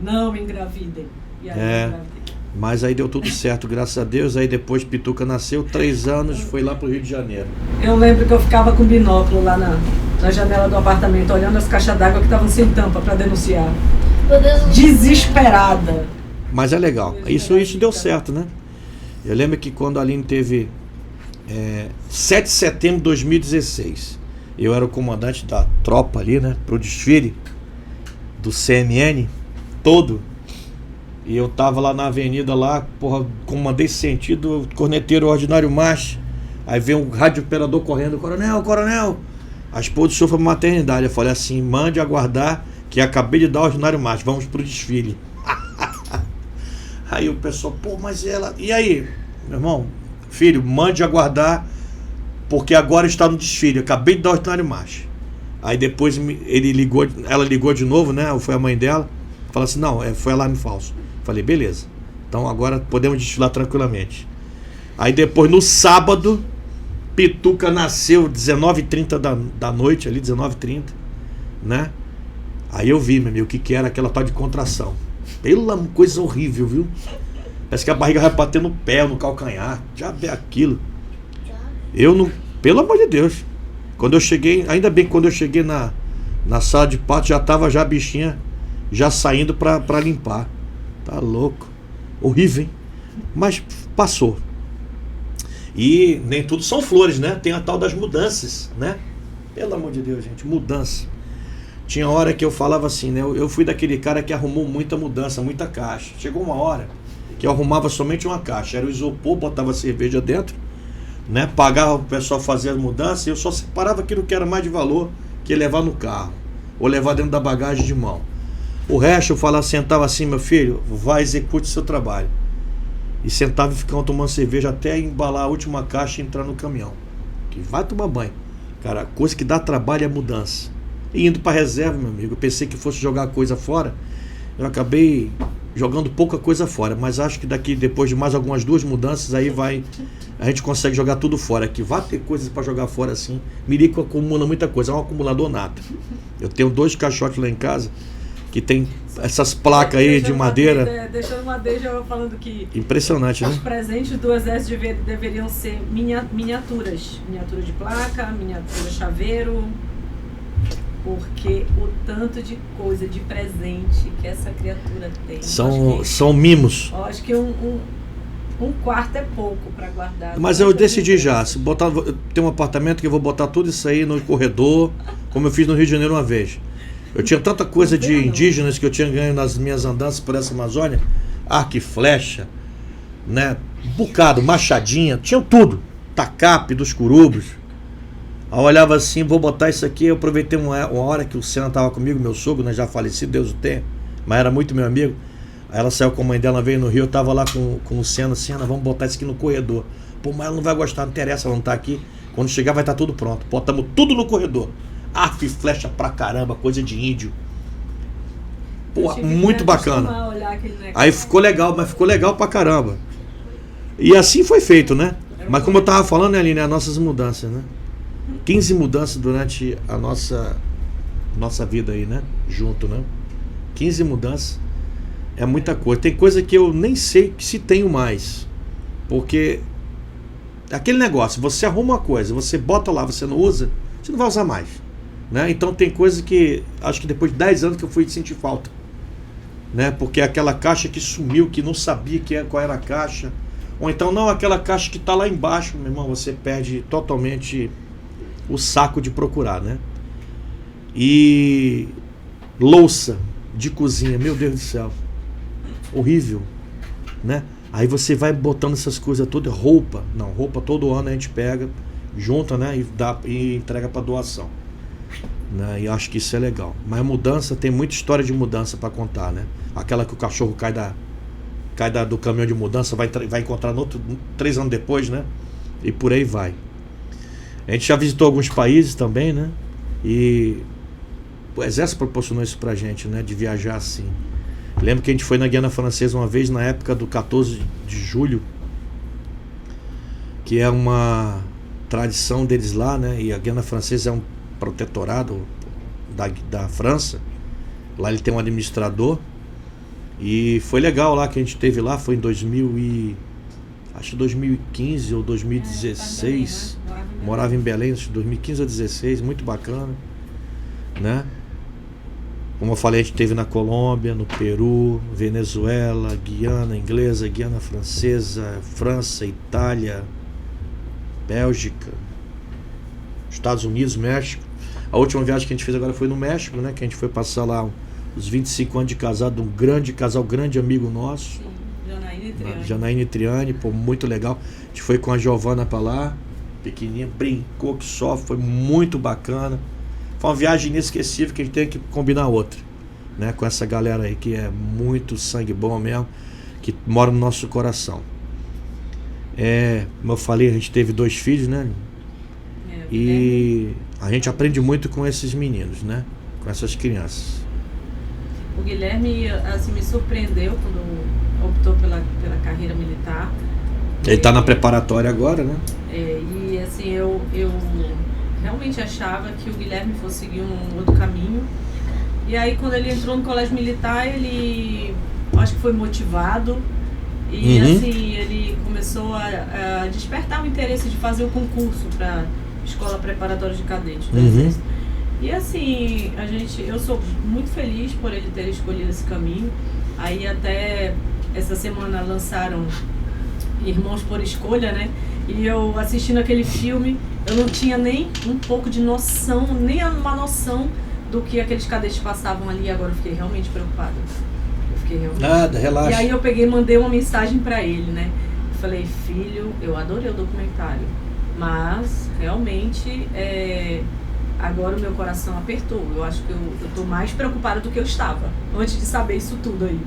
Não engravidem. E aí eu engravidei. Mas aí deu tudo certo, graças a Deus. Aí depois Pituca nasceu, 3 anos, foi lá pro Rio de Janeiro. Eu lembro que eu ficava com binóculo lá na janela do apartamento, olhando as caixas d'água que estavam sem tampa para denunciar. Desesperada. Mas é legal, isso deu certo, né? Eu lembro que quando a Aline teve 7 de setembro de 2016, eu era o comandante da tropa ali, né? Pro desfile do CMN todo. E eu tava lá na avenida lá, porra, comandei sentido, corneteiro ordinário marcha. Aí vem um rádio operador correndo, coronel. A esposa do senhor foi pra maternidade. Eu falei assim, mande aguardar que acabei de dar o ordinário marcha, vamos pro desfile. Aí o pessoal, pô, mas ela... E aí, meu irmão, filho, mande aguardar, porque agora está no desfile, eu acabei de dar o ordinário marcha. Aí depois ela ligou de novo, né? Ou foi a mãe dela. Falou assim, não, foi alarme falso. Falei, beleza. Então agora podemos desfilar tranquilamente. Aí depois, no sábado, Pituca nasceu 19h30 da noite, ali, 19h30, né? Aí eu vi, meu amigo, o que era aquela tal de contração. Pela coisa horrível, viu? Parece que a barriga vai bater no pé, no calcanhar. Já vê aquilo. Eu não... Pelo amor de Deus. Quando eu cheguei, ainda bem que quando eu cheguei na sala de parto, já tava a bichinha já saindo pra limpar. Tá louco. Horrível, hein? Mas passou. E nem tudo são flores, né? Tem a tal das mudanças, né? Pelo amor de Deus, gente, mudança. Tinha hora que eu falava assim, né? Eu fui daquele cara que arrumou muita mudança, muita caixa. Chegou uma hora que eu arrumava somente uma caixa. Era o isopor, botava cerveja dentro, né? Pagava o pessoal fazer as mudanças e eu só separava aquilo que era mais de valor, que ia levar no carro ou levar dentro da bagagem de mão. O resto eu falava, sentava assim, meu filho, vai, execute o seu trabalho. E sentava e ficava tomando cerveja até embalar a última caixa e entrar no caminhão. Que vai tomar banho. Cara, a coisa que dá trabalho é mudança. E indo para reserva, meu amigo, eu pensei que fosse jogar coisa fora. Eu acabei jogando pouca coisa fora, mas acho que daqui, depois de mais algumas 2 mudanças, aí a gente consegue jogar tudo fora. Que vai ter coisas para jogar fora assim. Mirico acumula muita coisa, é um acumulador nato. Eu tenho 2 caixotes lá em casa que tem essas placas aí de madeira. Deixando uma deixa falando que impressionante, né? Os presentes do Exército deveriam ser miniaturas. Miniatura de placa, miniatura chaveiro. Porque o tanto de coisa, de presente que essa criatura tem. São mimos. Eu acho que um quarto é pouco para guardar. Mas eu decidi já. Se botar, tem um apartamento que eu vou botar tudo isso aí no corredor, como eu fiz no Rio de Janeiro uma vez. Eu tinha tanta coisa de indígenas que eu tinha ganho nas minhas andanças por essa Amazônia. Arco e flecha, né? Bocado, machadinha, tinha tudo. Tacape dos curubos. Aí eu olhava assim, vou botar isso aqui. Eu aproveitei uma hora que o Senna estava comigo, meu sogro, né, já falecido, Deus o tenha, mas era muito meu amigo. Aí ela saiu com a mãe dela, veio no Rio, eu tava lá com o Senna, vamos botar isso aqui no corredor. Pô, mas ela não vai gostar, não interessa, ela não tá aqui. Quando chegar vai estar tudo pronto. Botamos tudo no corredor. Arco e flecha pra caramba, coisa de índio. Pô, muito bacana. Aí ficou legal, mas ficou legal pra caramba. E assim foi feito, né? Mas como eu tava falando, né, Aline, as nossas mudanças, né? 15 mudanças durante a nossa vida aí, né? Junto, né? 15 mudanças. É muita coisa. Tem coisa que eu nem sei se tenho mais. Porque aquele negócio, você arruma uma coisa, você bota lá, você não usa, você não vai usar mais, né? Então tem coisa que acho que depois de 10 anos que eu fui sentir falta, né? Porque aquela caixa que sumiu, que não sabia qual era a caixa, ou então não, aquela caixa que está lá embaixo, meu irmão, você perde totalmente o saco de procurar, né? E louça de cozinha, meu Deus do céu, horrível, né? Aí você vai botando essas coisas todas, roupa todo ano a gente pega, junta, né, e entrega para doação, né? E acho que isso é legal. Mas mudança, tem muita história de mudança para contar, né? Aquela que o cachorro cai do caminhão de mudança, vai encontrar no outro 3 anos depois, né? E por aí vai. A gente já visitou alguns países também, né? E o Exército proporcionou isso pra gente, né? De viajar assim. Lembro que a gente foi na Guiana Francesa uma vez, na época do 14 de julho, que é uma tradição deles lá, né? E a Guiana Francesa é um protetorado da França. Lá ele tem um administrador. E foi legal lá que a gente teve lá, foi em 2015 ou 2016. Morava em Belém, 2015 ou 2016, muito bacana, né? Como eu falei, a gente teve na Colômbia, no Peru, Venezuela, Guiana Inglesa, Guiana Francesa, França, Itália, Bélgica, Estados Unidos, México. A última viagem que a gente fez agora foi no México, né? Que a gente foi passar lá os 25 anos de casado, um grande casal, grande amigo nosso. Sim, Janaína e Triane. Janaína e Triane, pô, muito legal. A gente foi com a Giovana pra lá, pequenininha, brincou que só, foi muito bacana. Foi uma viagem inesquecível que a gente tem que combinar outra, né? Com essa galera aí que é muito sangue bom mesmo, que mora no nosso coração. Como eu falei, a gente teve 2 filhos, né? E a gente aprende muito com esses meninos, né? Com essas crianças. O Guilherme, assim, me surpreendeu quando optou pela carreira militar. Ele está na preparatória agora, né? E assim, eu realmente achava que o Guilherme fosse seguir um outro caminho. E aí, quando ele entrou no colégio militar, ele acho que foi motivado. E assim, ele começou a despertar o interesse de fazer o concurso para Escola Preparatória de Cadetes do Exército. E assim, eu sou muito feliz por ele ter escolhido esse caminho. Aí até essa semana lançaram Irmãos por Escolha, né? E eu assistindo aquele filme, eu não tinha nem um pouco de noção, nem uma noção do que aqueles cadetes passavam ali. Agora eu fiquei realmente preocupada. Nada, relaxa. E aí eu peguei e mandei uma mensagem pra ele, né? Eu falei, filho, eu adorei o documentário, mas realmente agora o meu coração apertou. Eu acho que eu tô mais preocupada do que eu estava antes de saber isso tudo aí.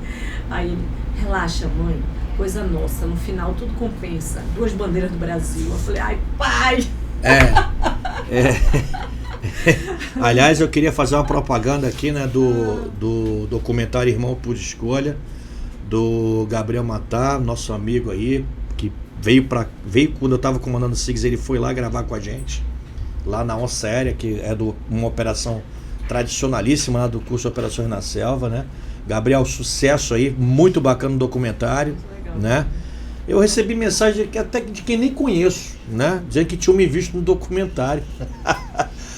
Aí ele, relaxa, mãe, coisa nossa, no final tudo compensa. 2 bandeiras do Brasil. Eu falei, ai, pai! Aliás, eu queria fazer uma propaganda aqui, né, do documentário Irmão por Escolha, do Gabriel Matar, nosso amigo aí, que veio quando eu estava comandando o SIGS, ele foi lá gravar com a gente, lá na Onça Aérea, que é uma operação tradicionalíssima lá do curso de Operações na Selva, né? Gabriel, sucesso aí, muito bacana o documentário, né? Eu recebi mensagem até de quem nem conheço, né? Dizendo que tinham me visto no documentário.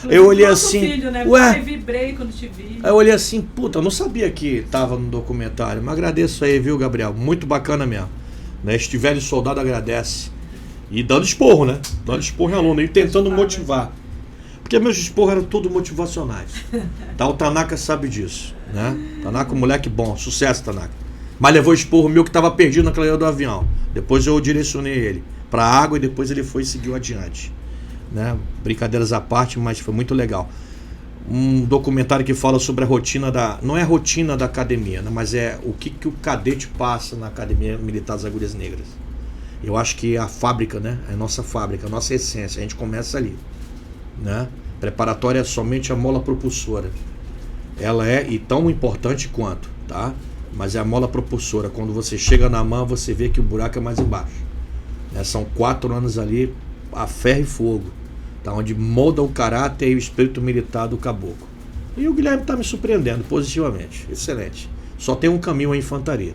Eu olhei assim, filho, né? ué, Eu vibrei quando te vi. Aí eu olhei assim, puta, eu não sabia que tava no documentário. Mas agradeço aí, viu, Gabriel? Muito bacana mesmo, né? Este velho soldado agradece. E dando esporro, né? Dando esporro em aluno e tentando motivar. Porque meus esporros eram tudo motivacionais. Tá, o Tanaka sabe disso, né? Tanaka, moleque bom, sucesso, Tanaka. Mas levou esporro meu que tava perdido naquela hora do avião. Depois eu direcionei ele pra água e depois ele foi e seguiu adiante, né? Brincadeiras à parte, mas foi muito legal. Um documentário que fala sobre a rotina não é a rotina da academia, né? Mas é o que o cadete passa na Academia Militar das Agulhas Negras. Eu acho que a fábrica, né? É a nossa fábrica, a nossa essência. A gente começa ali, né? Preparatória é somente a mola propulsora. Ela é e tão importante quanto, tá? Mas é a mola propulsora. Quando você chega na mão, você vê que o buraco é mais embaixo, né? São 4 anos ali a ferro e fogo, tá? Onde molda o caráter e o espírito militar do caboclo. E o Guilherme está me surpreendendo positivamente, excelente. Só tem um caminho, a infantaria.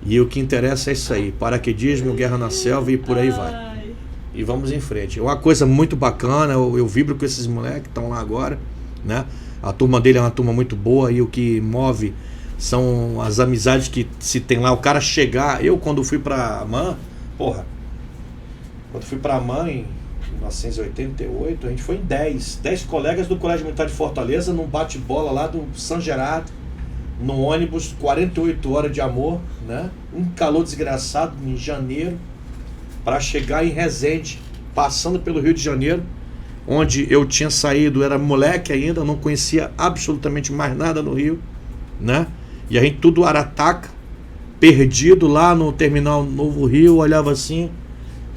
E o que interessa é isso aí, paraquedismo, guerra na selva e por aí vai. E vamos em frente. É uma coisa muito bacana, eu vibro com esses moleques que estão lá agora, né? A turma dele é uma turma muito boa e o que move são as amizades que se tem lá. O cara chegar, eu quando fui pra AMAN, quando fui pra AMAN em 1988, a gente foi em 10 colegas do Colégio Militar de Fortaleza num bate-bola lá do São Gerardo, no ônibus, 48 horas de amor, né? Um calor desgraçado em janeiro, para chegar em Resende, passando pelo Rio de Janeiro, onde eu tinha saído, era moleque ainda, não conhecia absolutamente mais nada no Rio, né? E a gente tudo arataca, perdido lá no terminal Novo Rio, olhava assim,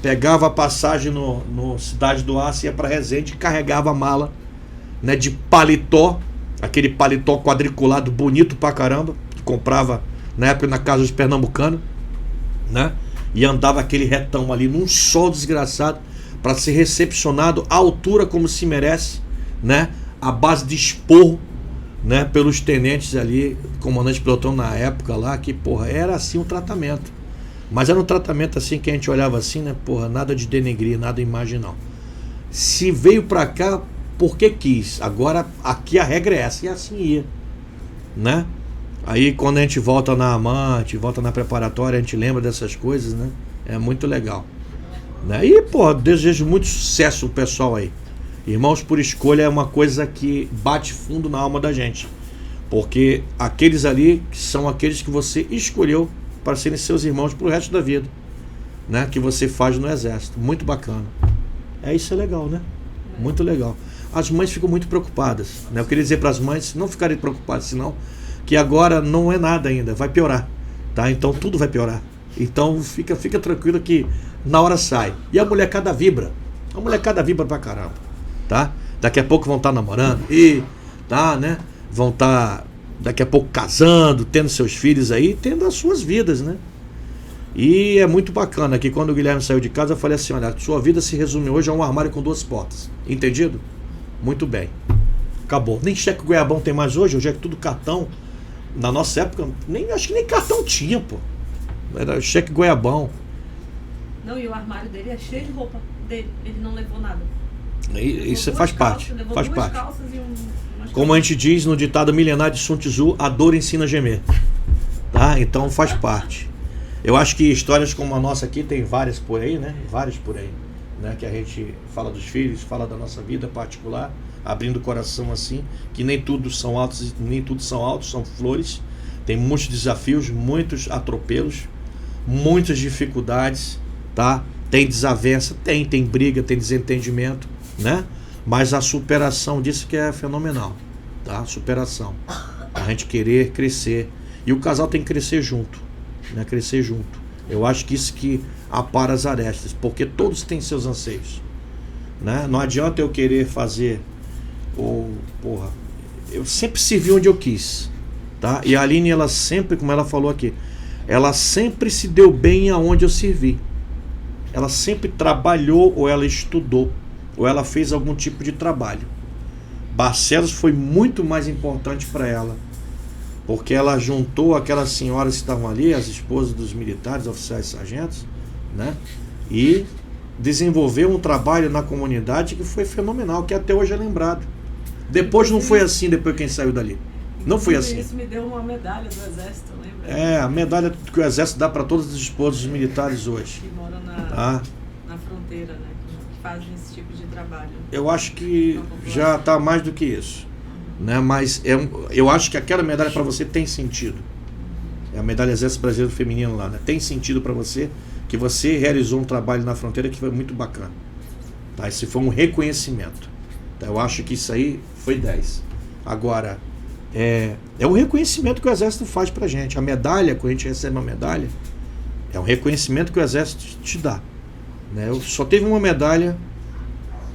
pegava a passagem no Cidade do Aço, ia para Resende, carregava a mala, né, de paletó, aquele paletó quadriculado bonito pra caramba, que comprava na época na casa dos pernambucanos, né? E andava aquele retão ali num sol desgraçado para ser recepcionado à altura como se merece, né? A base de esporro, né? Pelos tenentes ali, comandante de pelotão na época lá, que porra, era assim o tratamento. Mas era um tratamento assim que a gente olhava assim, né? Porra, nada de denegrir, nada de imagem não. Se veio pra cá, porque quis. Agora aqui a regra é essa, e assim ia, né? Aí quando a gente volta na AMAN, a gente volta na preparatória, a gente lembra dessas coisas, né? É muito legal, né? E, pô, desejo muito sucesso o pessoal aí. Irmãos por Escolha é uma coisa que bate fundo na alma da gente. Porque aqueles ali são aqueles que você escolheu para serem seus irmãos pro resto da vida, né? Que você faz no exército. Muito bacana. Isso é legal, né? Muito legal. As mães ficam muito preocupadas, né? Eu queria dizer para as mães não ficarem preocupadas, senão que agora não é nada ainda, vai piorar, tá? Então tudo vai piorar. Então fica tranquilo que na hora sai. E a molecada vibra. A molecada vibra pra caramba, tá? Daqui a pouco vão estar namorando e tá, né? Vão estar daqui a pouco casando, tendo seus filhos aí, tendo as suas vidas, né? E é muito bacana que quando o Guilherme saiu de casa eu falei assim, olha, sua vida se resume hoje a um armário com 2 portas. Entendido? Muito bem. Acabou. Nem cheque goiabão tem mais hoje é tudo cartão. Na nossa época, acho que nem cartão tinha, pô. Era cheque goiabão. Não, e o armário dele é cheio de roupa dele. Ele não levou nada. Isso faz parte. Faz parte. Calças e como a gente diz no ditado milenar de Sun Tzu, a dor ensina a gemer. Tá? Então faz parte. Eu acho que histórias como a nossa aqui tem várias por aí, né? Várias por aí, né? Que a gente fala dos filhos, fala da nossa vida particular, abrindo o coração assim, que nem tudo são altos, são flores. Tem muitos desafios, muitos atropelos, muitas dificuldades, tá? Tem desavença, tem briga, tem desentendimento, né? Mas a superação disso que é fenomenal, tá? Superação. A gente querer crescer. E o casal tem que crescer junto, né? Crescer junto. Eu acho que isso que apara as arestas, porque todos têm seus anseios, né? Não adianta eu querer fazer eu sempre servi onde eu quis, tá? E a Aline, ela sempre, como ela falou aqui, ela sempre se deu bem aonde eu servi. Ela sempre trabalhou, ou ela estudou, ou ela fez algum tipo de trabalho. Barcelos foi muito mais importante para ela, porque ela juntou aquelas senhoras que estavam ali, as esposas dos militares, oficiais e sargentos, né? E desenvolveu um trabalho na comunidade que foi fenomenal, que até hoje é lembrado. Depois não foi assim, depois quem saiu dali. Não foi assim. Isso me deu uma medalha do Exército, lembra? A medalha que o Exército dá para todas as esposas militares hoje. Que moram na fronteira, né? Que fazem esse tipo de trabalho. Eu acho que já está mais do que isso. Né? Mas eu acho que aquela medalha para você tem sentido. É a medalha Exército Brasileiro Feminino lá, né? Tem sentido para você, que você realizou um trabalho na fronteira que foi muito bacana. Tá? Esse foi um reconhecimento. Tá? Eu acho que isso aí foi 10. Agora, é o reconhecimento que o Exército faz pra gente. A medalha, quando a gente recebe uma medalha, é um reconhecimento que o Exército te dá. Né? Eu só teve uma medalha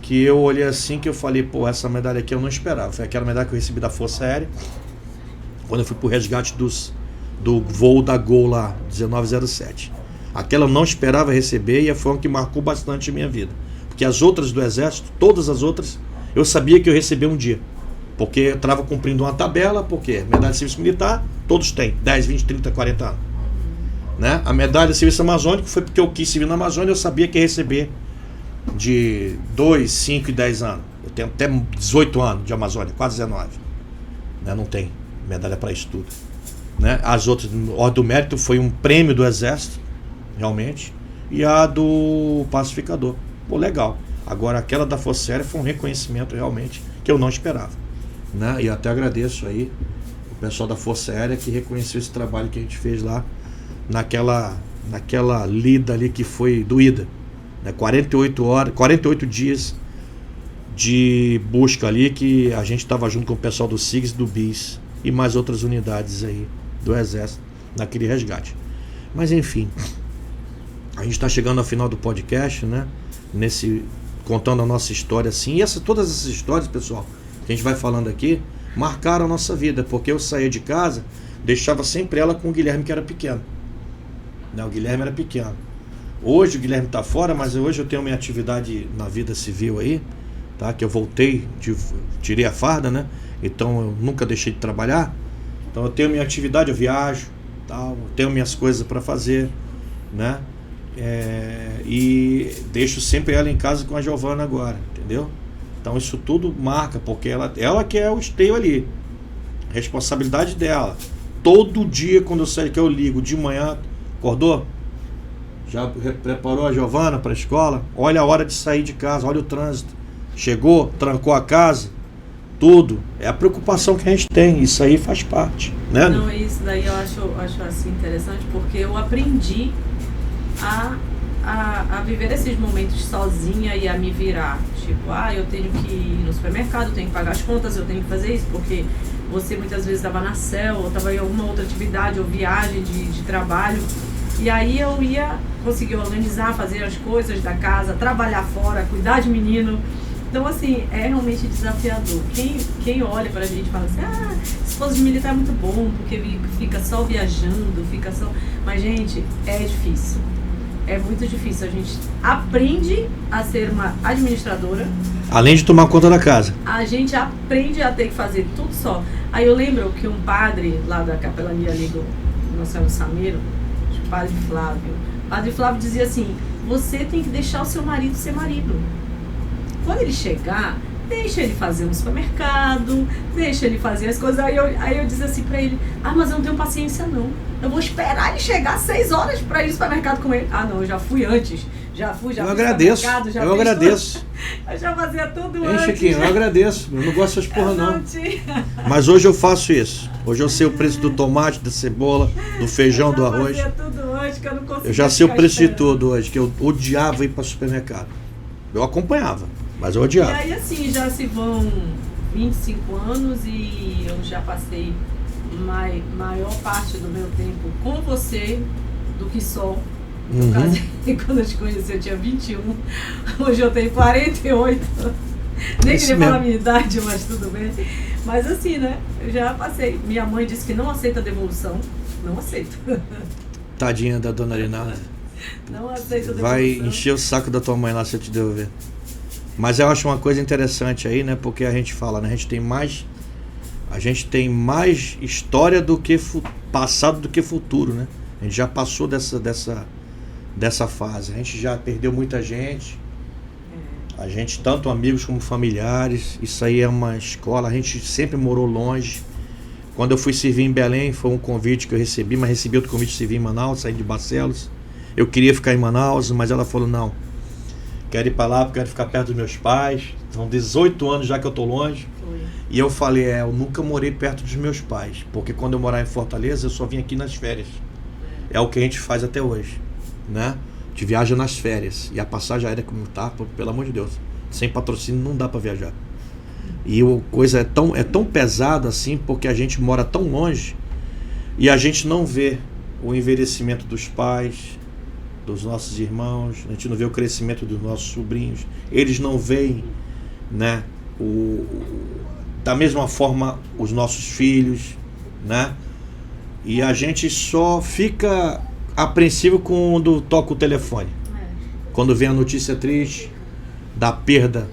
que eu olhei assim, que eu falei, pô, essa medalha aqui eu não esperava. Foi aquela medalha que eu recebi da Força Aérea, quando eu fui pro resgate do voo da Gol lá, 1907. Aquela eu não esperava receber e foi uma que marcou bastante a minha vida. Porque as outras do Exército, todas as outras, eu sabia que eu recebia um dia. Porque eu estava cumprindo uma tabela, porque medalha de serviço militar, todos têm, 10, 20, 30, 40 anos. Né? A medalha de serviço amazônico foi porque eu quis servir na Amazônia, eu sabia que ia receber de 2, 5 e 10 anos. Eu tenho até 18 anos de Amazônia, quase 19. Né? Não tem medalha para isso tudo. Né? As outras, a do mérito foi um prêmio do Exército, realmente, e a do pacificador. Pô, legal. Agora aquela da Força Aérea foi um reconhecimento realmente que eu não esperava. Né? E até agradeço aí o pessoal da Força Aérea que reconheceu esse trabalho que a gente fez lá naquela lida ali que foi doída. Né? 48 dias de busca ali, que a gente estava junto com o pessoal do SIGS, do BIS e mais outras unidades aí do Exército naquele resgate. Mas enfim, a gente está chegando ao final do podcast, né? Contando a nossa história assim. E todas essas histórias, pessoal, que a gente vai falando aqui, marcaram a nossa vida, porque eu saía de casa, deixava sempre ela com o Guilherme, que era pequeno. Né? O Guilherme era pequeno. Hoje o Guilherme está fora, mas hoje eu tenho minha atividade na vida civil aí, tá? Que eu voltei, tirei a farda, né? Então eu nunca deixei de trabalhar. Então eu tenho minha atividade, eu viajo, tal, eu tenho minhas coisas para fazer, né? E deixo sempre ela em casa com a Giovana agora, entendeu? Então isso tudo marca, porque ela que é o esteio ali, responsabilidade dela. Todo dia quando eu saio, que eu ligo de manhã, acordou? Já preparou a Giovana para a escola? Olha a hora de sair de casa, olha o trânsito. Chegou, trancou a casa, tudo. É a preocupação que a gente tem, isso aí faz parte, né? Não, isso daí eu acho assim interessante, porque eu aprendi a viver esses momentos sozinha e a me virar. Tipo, eu tenho que ir no supermercado, eu tenho que pagar as contas, eu tenho que fazer isso, porque você muitas vezes estava na CEL, ou estava em alguma outra atividade, ou viagem de trabalho. E aí eu ia conseguir organizar, fazer as coisas da casa, trabalhar fora, cuidar de menino. Então, assim, é realmente desafiador. Quem olha pra gente e fala assim, esposa de militar é muito bom, porque fica só viajando, fica só... Mas, gente, é difícil. É muito difícil. A gente aprende a ser uma administradora. Além de tomar conta da casa. A gente aprende a ter que fazer tudo só. Aí eu lembro que um padre lá da capelania ali do Nosso Senhor Sameiro, o padre Flávio dizia assim, você tem que deixar o seu marido ser marido. Quando ele chegar, deixa ele fazer um supermercado, deixa ele fazer as coisas. Aí eu dizia assim pra ele, mas eu não tenho paciência não. Eu vou esperar ele chegar às 6 horas pra ir no supermercado com ele. Não, eu já fui antes. Eu agradeço. Eu agradeço. Eu já fazia tudo antes. Hein, Chiquinho, eu agradeço. Eu não gosto dessas porra não. Tinha. Mas hoje eu faço isso. Hoje eu sei o preço do tomate, da cebola, do feijão, do arroz. Eu já fazia tudo antes, que eu não conseguia. Eu já sei o preço de tudo hoje, que eu odiava ir para o supermercado. Eu acompanhava, mas eu odiava. E aí assim, já se vão 25 anos e eu já passei maior parte do meu tempo com você do que só. Eu casei quando eu te conheci, eu tinha 21. Hoje eu tenho 48. Nem queria falar a minha idade, mas tudo bem. Mas assim, né? Eu já passei. Minha mãe disse que não aceita devolução. Não aceito. Tadinha da dona Arinalda. Não aceita devolução. Vai encher o saco da tua mãe lá se eu te devolver. Mas eu acho uma coisa interessante aí, né? Porque a gente fala, né? A gente tem mais história do que passado do que futuro, né? A gente já passou dessa fase. A gente já perdeu muita gente. A gente, tanto amigos como familiares. Isso aí é uma escola. A gente sempre morou longe. Quando eu fui servir em Belém, foi um convite que eu recebi, mas recebi outro convite de servir em Manaus, saí de Barcelos. Eu queria ficar em Manaus, mas ela falou, não, quero ir para lá porque quero ficar perto dos meus pais. São 18 anos já que eu tô longe. Foi. E eu falei, eu nunca morei perto dos meus pais, porque quando eu morava em Fortaleza, eu só vim aqui nas férias. É o que a gente faz até hoje, né? A gente viaja nas férias. E a passagem aérea como tá, pelo amor de Deus. Sem patrocínio não dá para viajar. E a coisa é tão pesada assim, porque a gente mora tão longe e a gente não vê o envelhecimento dos pais, dos nossos irmãos, a gente não vê o crescimento dos nossos sobrinhos. Eles não veem, né, da mesma forma os nossos filhos, né? E a gente só fica apreensivo quando toca o telefone. Quando vem a notícia triste da perda,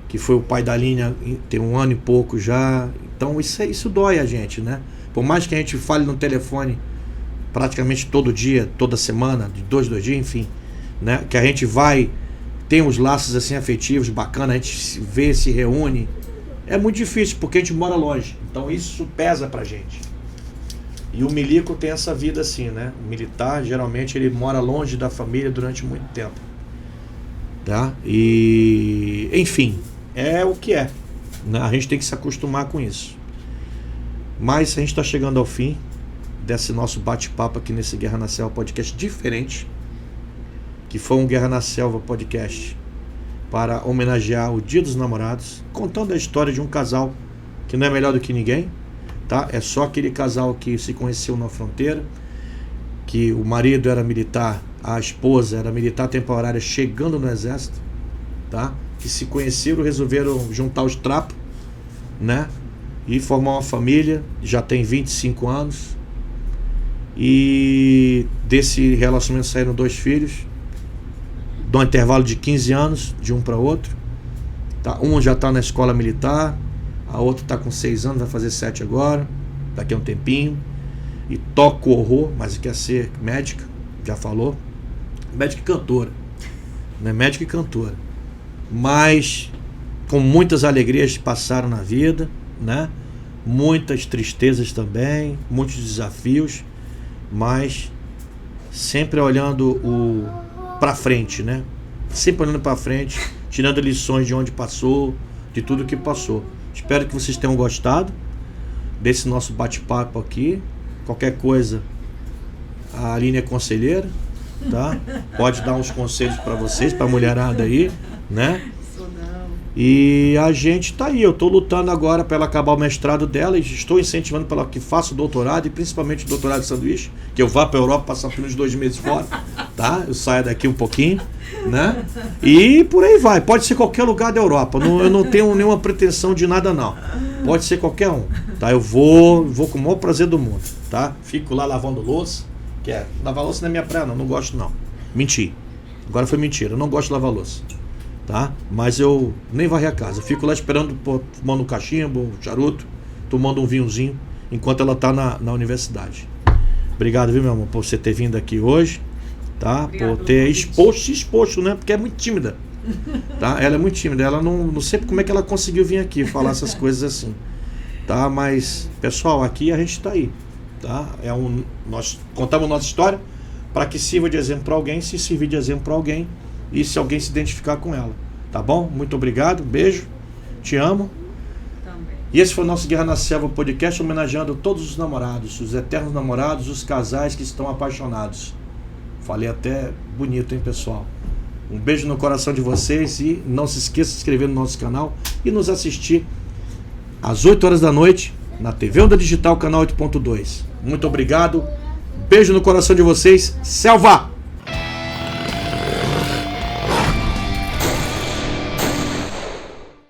que foi o pai da Linha, tem 1 ano e pouco já. Então isso dói a gente, né? Por mais que a gente fale no telefone praticamente todo dia, toda semana, de 2 dias, enfim, né? Que a gente tem uns laços assim afetivos bacanas, a gente se vê, se reúne. É muito difícil porque a gente mora longe. Então isso pesa pra gente. E o milico tem essa vida assim, né? O militar, geralmente, ele mora longe da família durante muito tempo. Tá? E, enfim, é o que é, né? A gente tem que se acostumar com isso. Mas a gente está chegando ao fim desse nosso bate-papo aqui nesse Guerra na Selva podcast diferente, que foi um Guerra na Selva podcast para homenagear o Dia dos Namorados, contando a história de um casal que não é melhor do que ninguém, tá? É só aquele casal que se conheceu na fronteira, que o marido era militar, a esposa era militar temporária chegando no exército, tá? Que se conheceram, resolveram juntar os trapos, né? E formar uma família, já tem 25 anos. E desse relacionamento saíram 2 filhos, de um intervalo de 15 anos, de um para outro, tá? Um já está na escola militar, a outra está com 6 anos, vai fazer 7 agora, daqui a um tempinho. E toca o horror, mas quer ser médica, já falou. Médica e cantora, né? Médica e cantora. Mas com muitas alegrias que passaram na vida, né? Muitas tristezas também, muitos desafios, mas sempre olhando para frente, né? Sempre olhando para frente, tirando lições de onde passou, de tudo que passou. Espero que vocês tenham gostado desse nosso bate-papo aqui. Qualquer coisa, a Aline é conselheira, tá? Pode dar uns conselhos para vocês, para a mulherada aí, né? E a gente tá aí, eu tô lutando agora para ela acabar o mestrado dela e estou incentivando para ela que faça o doutorado, e principalmente o doutorado de sanduíche, que eu vá para a Europa passar por uns 2 meses fora, tá? Eu saio daqui um pouquinho, né? E por aí vai, pode ser qualquer lugar da Europa, eu não tenho nenhuma pretensão de nada não, pode ser qualquer um, tá? Eu vou com o maior prazer do mundo, tá? Fico lá lavando louça, lavar louça não é minha praia não gosto não, menti, agora foi mentira, eu não gosto de lavar louça. Tá? Mas eu nem varri a casa, eu fico lá esperando, tomando um cachimbo, um charuto, tomando um vinhozinho, enquanto ela tá na universidade. Obrigado, viu, meu amor, por você ter vindo aqui hoje, tá? Obrigado, por ter se exposto, né? Porque é muito tímida, tá? Ela é muito tímida, ela não sei como é que ela conseguiu vir aqui falar essas coisas assim, tá? Mas, pessoal, aqui a gente tá aí, tá? Nós contamos nossa história para que sirva de exemplo para alguém, se servir de exemplo para alguém, e se alguém se identificar com ela, tá bom? Muito obrigado, beijo, te amo. Também. E esse foi o nosso Guerra na Selva podcast, homenageando todos os namorados, os eternos namorados, os casais que estão apaixonados. Falei até bonito, hein, pessoal? Um beijo no coração de vocês e não se esqueça de se inscrever no nosso canal e nos assistir às 8 horas da noite na TV Onda Digital, canal 8.2. Muito obrigado, beijo no coração de vocês, Selva!